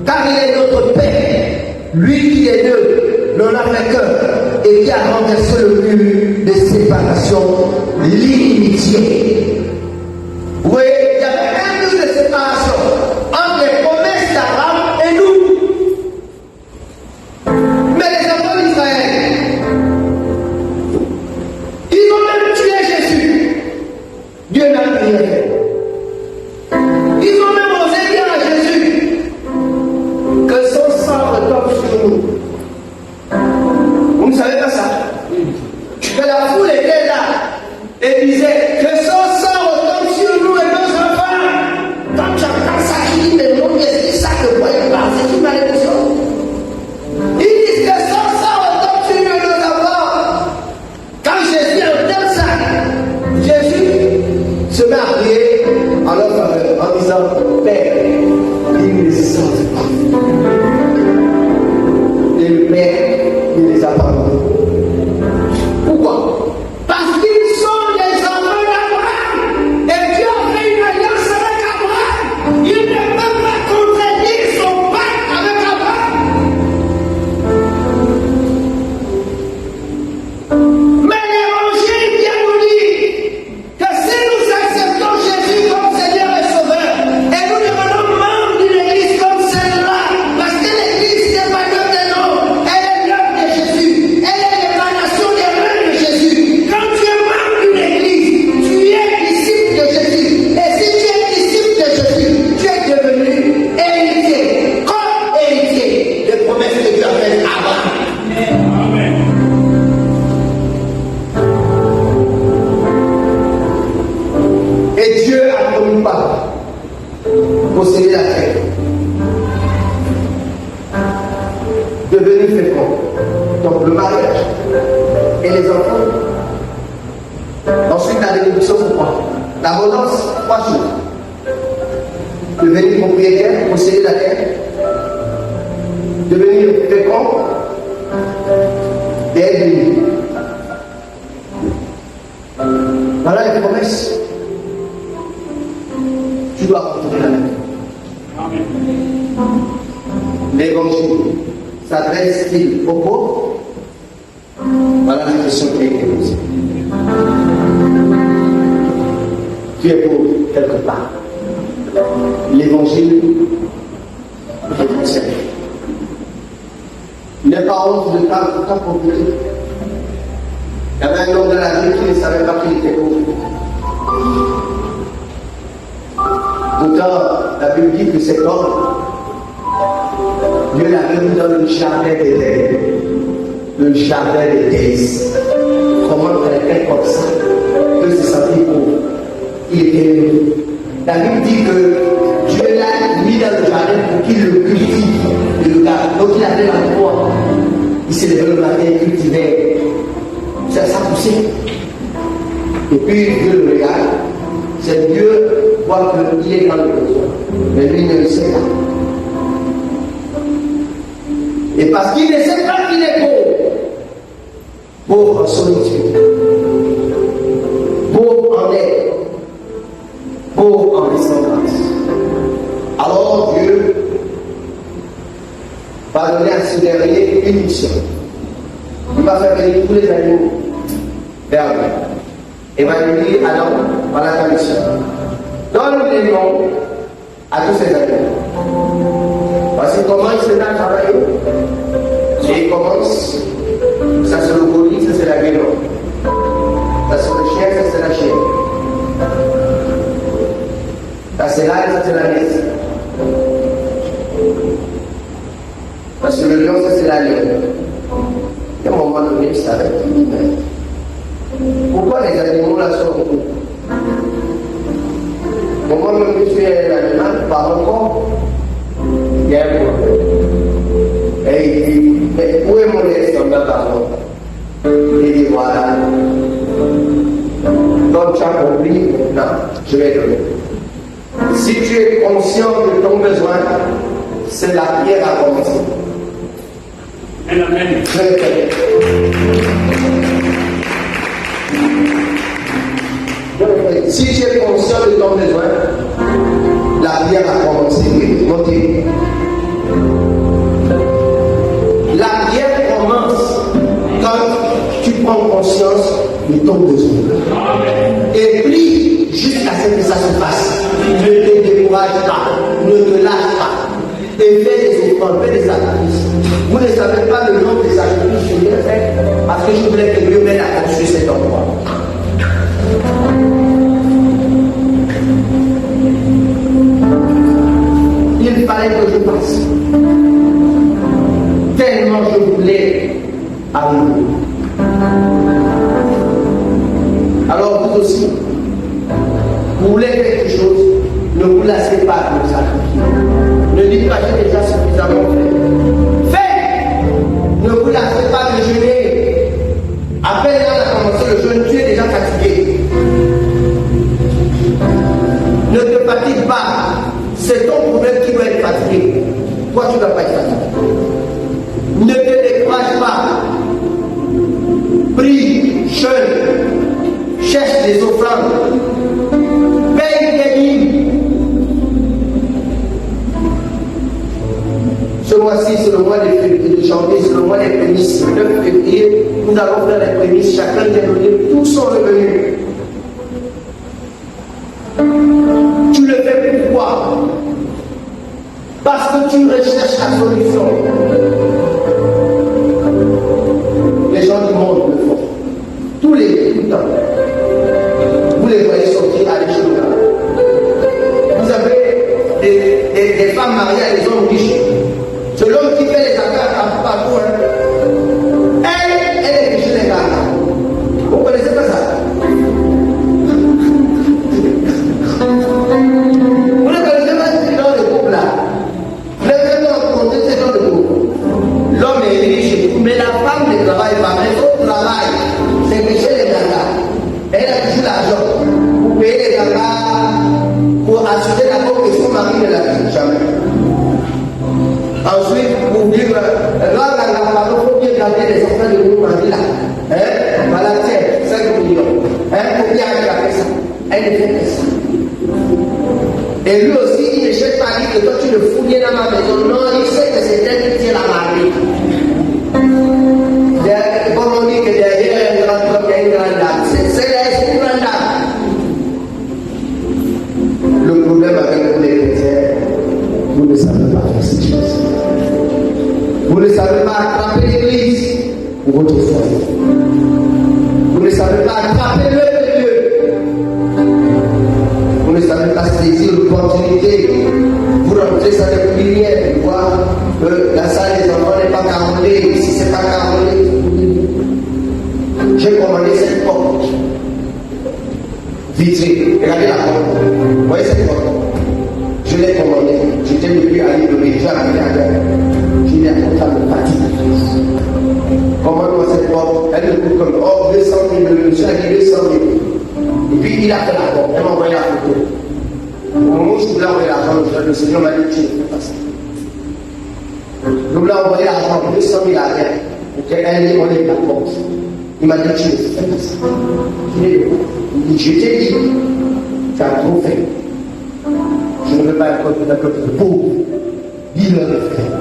car il est notre Père, lui qui est deux, n'en a fait qu'un, et qui a renversé le mur de séparation, l'inimitié. Oui, il y avait un mur de séparation entre les promesses d'Abraham et nous. Mais les enfants d'Israël, ils ont même tué Jésus. Dieu n'a rien fait. Ils ont même osé dire à Jésus que son sang retombe sur nous. Vous ne savez pas ça? Que la foule était là et disait que son sang retombe sur nous et nos enfants. Quand tu entends ça, tu dis, mais mon Dieu, c'est ça que vous voyez pas, c'est une malédiction. Ils disent que son sang retombe sur nous et nos enfants. Quand Jésus entend ça, Jésus se met à prier en leur faveur en disant, Père, il les sent. Et le Père, il les a pardonnés. Pourquoi? Parce qu'ils sont les enfants d'Abraham. Et Dieu a fait une alliance avec Abraham. Il Et Dieu a promis pas posséder la terre, devenir fécond. Donc le mariage et les enfants. Ensuite la bénédiction, c'est quoi? L'abondance, 3 choses. Devenir propriétaire, posséder la terre, devenir fécond, d'être béni. Voilà les promesses. Tu dois rencontrer la terre. L'évangile s'adresse-t-il aux pauvres? Voilà la question qui a été posée. Tu es pauvre quelque part. L'évangile est concerné. Il n'est pas honte de ta pauvreté. Il y avait un homme de la vie qui ne savait pas qu'il était pauvre. Pourtant, la Bible dit que cet homme, Dieu l'a mis dans le jardin d'Éden. Le jardin des délices. Comment quelqu'un comme ça peut se sentir pauvre? Il était heureux. La Bible dit que Dieu l'a mis dans le jardin pour qu'il le cultive. Le garde. Donc il avait la foi. Il s'est levé le matin, il cultivait. Ça poussait. Et puis Dieu le regarde. C'est Dieu voit qu'il est dans le besoin. Mais lui ne le sait pas. Et parce qu'il ne sait pas qu'il est pauvre. Pauvre en solitude, pauvre en aide, pauvre en descendance. Alors Dieu va donner à ce dernier une mission. Il va faire venir tous les animaux vers lui. Et va lui dire, Adam, voilà ta mission. Donne les noms à tous ces animaux. Voici comment il se met à travailler. Et il commence. Ça c'est le colis, ça c'est la guénon. Ça c'est le chien, ça c'est la chienne. Ça c'est l'âne, ça c'est la laisse. Ça c'est le lion, ça c'est la lionne. Et à un moment donné, il s'arrête. Pourquoi les animaux là sont beaucoup? Moi même je suis un animal, par encore, il y a un problème. Et il dit, mais où est mon estomac par contre? Il dit, voilà. Donc tu as compris, maintenant, je vais donner. Si tu es conscient de ton besoin, c'est la prière à commencer. Amen. Très bien. Si tu es conscient de ton besoin, la prière a commencé. Montez. La prière commence quand tu prends conscience de ton besoin. Et prie jusqu'à ce que ça se passe. Ne te décourage pas, ne te lâche pas. Et fais des offrandes, fais des sacrifices. Vous ne savez pas le nombre des sacrifices que je viens faire parce que je voulais que Dieu m'aide à construire cet endroit. Il fallait que je passe. Tellement je voulais arriver. Alors vous aussi, vous voulez quelque chose, ne vous lassez pas de sacrifier. Ne dites pas j'ai déjà suffisamment fait. Faites! Ne vous lassez pas de jeûner. À peine on a commencé le jeûne, tu es déjà fatigué. Ne te fatigue pas. C'est ton problème qui doit être fatigué. Toi, tu ne dois pas être fatigué. Ne te décourage pas. Prie, jeûne, cherche des offrandes, paye tes dîmes. Ce mois-ci, c'est le mois de janvier, c'est le mois des prémices. Le 9 février, nous allons faire les prémices. Chacun vient donner tout son revenu. Tu le fais pourquoi? Parce que tu recherches la solution. Les gens du monde le font. Tous les temps. Vous les voyez sortir à l'échelle. Vous avez des femmes mariées à des hommes riches. C'est l'homme qui fait les affaires partout. Elle est riche, les gars. Vous ne connaissez pas ça? Elle ne fait que ça. Et lui aussi, il ne cherche pas à dire que toi tu le fous bien dans ma maison. Non, il sait que c'est elle qui tient la marée. Comme on dit que derrière un grand homme, il y a une grande dame. C'est une grande dame. Le problème avec vous les chrétiens, vous ne savez pas faire cette chose. Vous ne savez pas attraper l'église pour votre foyer. Vous ne savez pas attraper l'œuvre de Dieu. Vous ne savez pas saisir l'opportunité pour rentrer sans les prières, pour voir que la salle des enfants n'est pas carrelée. Si ce n'est pas carrelé, j'ai commandé cette porte vitrée. Regardez la porte. Vous voyez cette porte? Je l'ai commandée. J'étais depuis à l'île de l'État, à l'île. Je l'ai apporté à mon parti. Commande-moi cette porte. Elle me coûte comme 200 000. Le monsieur a dit 200 000. Et puis il a fait la porte. Elle m'a envoyé la photo. Au moment où je voulais envoyer l'argent, le Seigneur m'a dit tu ne fais pas ça. Je voulais envoyer l'argent, 200 000 à elle. Pour qu'elle ait enlevé la porte. Il m'a dit tu ne fais pas ça. Il dit je t'ai dit, tu as trop fait. Je ne veux pas être de pauvre. Dis-le de faire.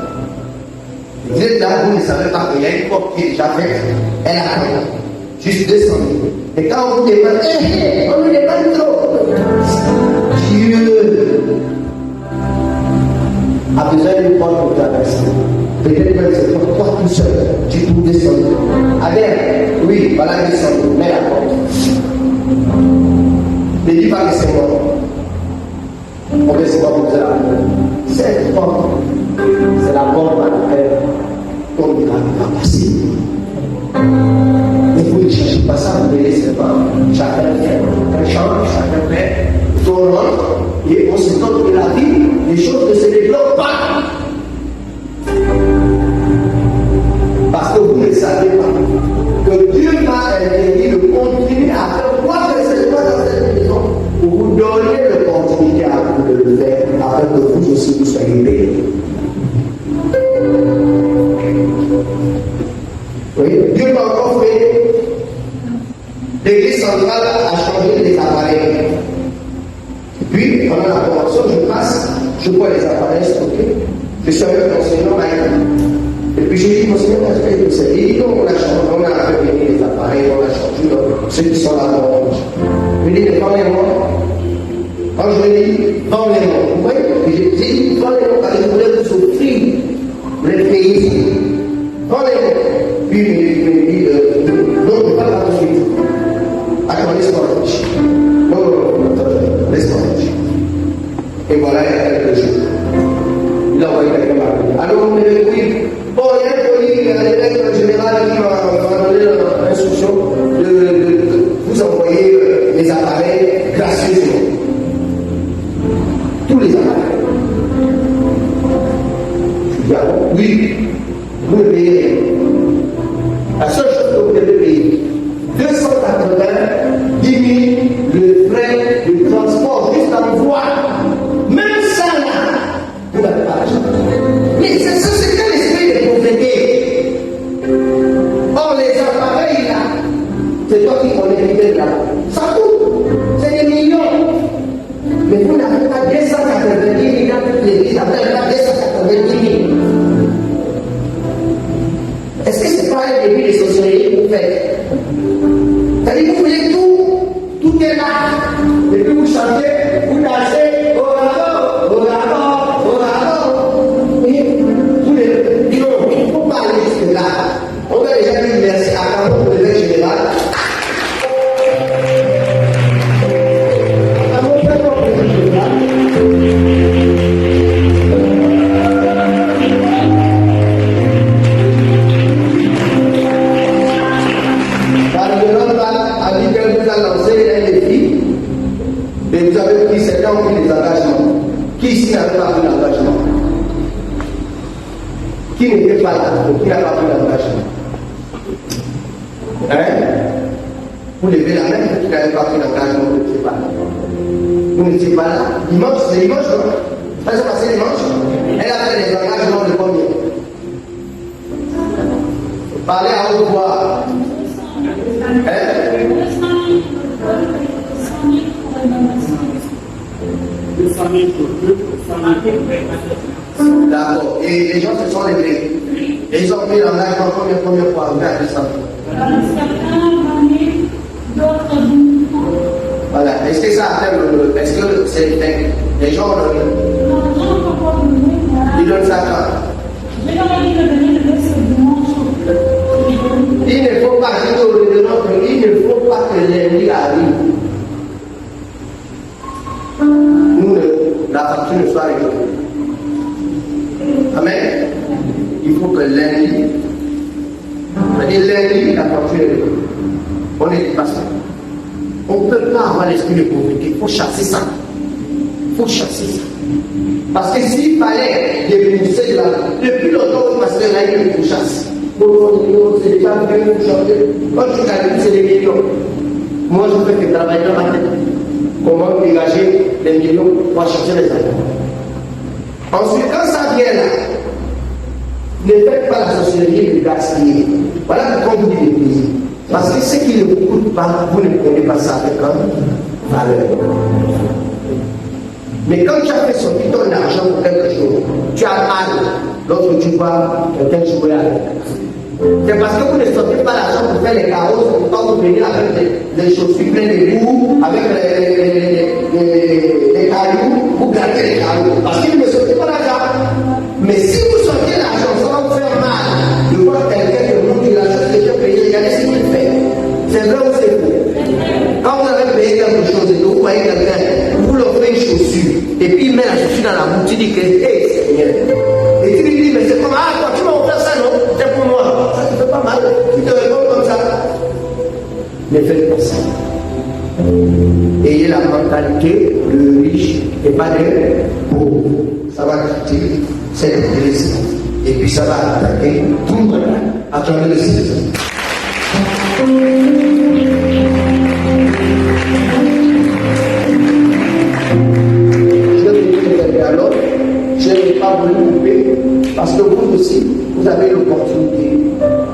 Vous êtes là, vous ne savez pas qu'il y a une porte qui est déjà faite. Elle a rien. Juste 200 000. Et quand on vous demande, on ne demande trop. Dieu a besoin d'une porte pour traverser. Peut-être que c'est pour toi tout seul. Tu trouves 200 000. Adèle, oui, voilà 200 000. Mets la porte. Ne dis pas que c'est moi. On ne sait pas pour ça. Cette porte, c'est la porte par laquelle on va passer. Mais vous ne cherchez pas ça, vous ne laissez pas. Chacun fait un change, chacun fait son rentre, et on se donne de la vie, les choses ne se développent pas. Parce que vous ne savez pas que Dieu m'a interdit de continuer à faire quoi que ce soit dans cette maison pour vous donner l'opportunité à vous de le faire afin que vous aussi vous soyez bénis. Oui, Dieu m'a encore fait. L'église centrale a changé les appareils. Puis, pendant la convention, je passe, je vois les appareils stockés. Je suis avec mon Seigneur Maïka. Et puis, j'ai dit, mon Seigneur, est-ce que c'est? Il dit, non, on a changé, on a fait venir les appareils, on a changé ceux qui sont là dans l'orange. Je lui dis, mais vendez-moi. Quand je lui dis, vendez-moi, vous voyez? J'ai dit, vendez-moi, parce que je voulais vous offrir les pays. Vendez-moi. Puis, il me dit, non, je ne vais pas tout de suite. Attends, laisse-moi réfléchir. Non, laisse-moi réfléchir. Et voilà, il y a quelques jours. Il a envoyé quelqu'un à lui. Alors, on me dit, oui. Bon, il y a un directeur général qui m'a donné l'instruction de vous envoyer les appareils gracieusement. Tous les appareils. Je dis, ah bon, oui, vous ne payez rien. La seule chose que vous devez payer, 210 000 le frais de transport juste en voie. Même ça là, vous n'avez pas l'argent. Mais c'est ça, c'est que l'esprit de pauvreté. Or, les appareils là, c'est toi qui connais l'idée là. Ça coûte, c'est des millions. Mais vous n'avez pas 290 000 dans toute l'église, vous n'avez pas 290 000. Est-ce que c'est pas un début de sorcellerie que vous faites? C'est-à-dire que vous voulez tout est là. Et puis vous chantez, vous dansez, mais vous ne non, il ne faut pas aller jusque-là. On a déjà vu merci à Cameroun pour l'évêque général. Et vous avez pris certains ont pris des engagements. Qui ici n'avait pas pris l'engagement? Qui n'était pas là? Qui n'a pas pris l'engagement? Hein? Vous levez la main qui n'avait pas pris l'engagement, vous n'étiez pas là. Vous n'étiez pas là. Dimanche, c'est dimanche, non? Ça s'est passé dimanche. Elle a fait des engagements de combien? Parlez à haute voix. Hein? D'accord. Et les gens se sont levés. Et ils ont pris l'engagement première fois. Regarde ça. Voilà. Est-ce que ça atteint est-ce que c'est les gens ils donnent ça quand? Il ne faut pas que l'ennemi arrive. Nous, la facture ne soit réglée. Amen. Il faut que lundi, la facture est réglée. On est dépassé. On ne peut pas avoir l'esprit de pauvreté. Il faut chasser ça. Il faut chasser ça. Parce que s'il fallait dépousser de la... Depuis longtemps, le pasteur a eu une chasse. C'est déjà venu pour changer. Quand tu calcules, c'est des millions. Moi, je fais que travailler dans ma tête. Comment dégager les millions pour acheter les affaires. Ensuite, quand ça vient là, ne faites pas la sorcellerie de gaspiller. Voilà pourquoi vous dites des plaisirs. Parce que ce qui ne vous coûte pas, vous ne prenez pas ça avec valeur. Mais quand tu as fait sortir ton argent pour quelque chose, tu as mal lorsque tu vois quelqu'un jouer avec. C'est parce que vous ne sortez pas l'argent pour faire les carrosses, pour pas vous venir avec des chaussures pleines de boue, avec les cailloux, vous gardez les cailloux. Parce que vous ne sortez pas l'argent. Mais si vous sortez l'argent, ça va vous faire mal de voir quelqu'un qui vous dit l'argent que j'ai payé, regardez ce qu'il fait. C'est vrai ou c'est faux? Quand vous avez payé quelque chose et que vous voyez quelqu'un, vous lui offrez une chaussure, et puis il met la chaussure dans la bouche, il dit que, hey, c'est bien. Et tu lui dis, mais c'est comme, ah, toi, tu m'as offert ça, non? C'est pour moi. Ça te fait pas mal. Tu te réponds comme ça. Ne faites pas ça. Ayez la mentalité de riche et pas de pauvre. Ça va quitter cette église. Et puis ça va attaquer tout le monde. Attendez le système. Alors, je n'ai pas voulu couper parce que vous aussi, vous avez l'opportunité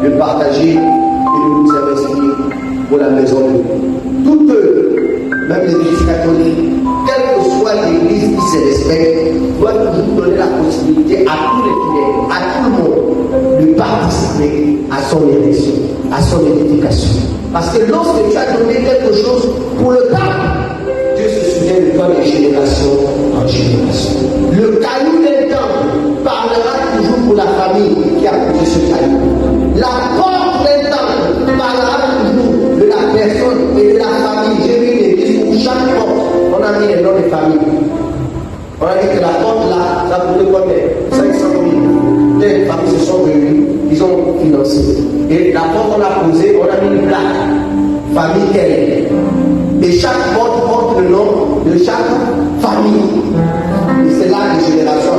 de partager et de vous investir pour la maison de Dieu. Toutes, même l'église catholique, quelle que soit l'église qui se respecte, doit toujours donner la possibilité à tous les fidèles, à tout le monde, de participer à son élection, à son édification. Parce que lorsque tu as donné quelque chose pour le temps, Dieu se souvient de toi de génération en génération. Le caillou d'un temple parlera toujours pour la famille qui a posé ce caillou. La porte d'un temple parlera toujours de la personne et de la famille. J'ai vu une église où chaque porte, on a mis les noms des familles. On a dit que la porte là, ça coûtait combien? 500 000. Les familles se sont réunies, ils ont financé. Et la porte qu'on a posée, on a mis une plaque. Famille telle. Et chaque porte porte le nom de chaque famille. Et c'est là que génération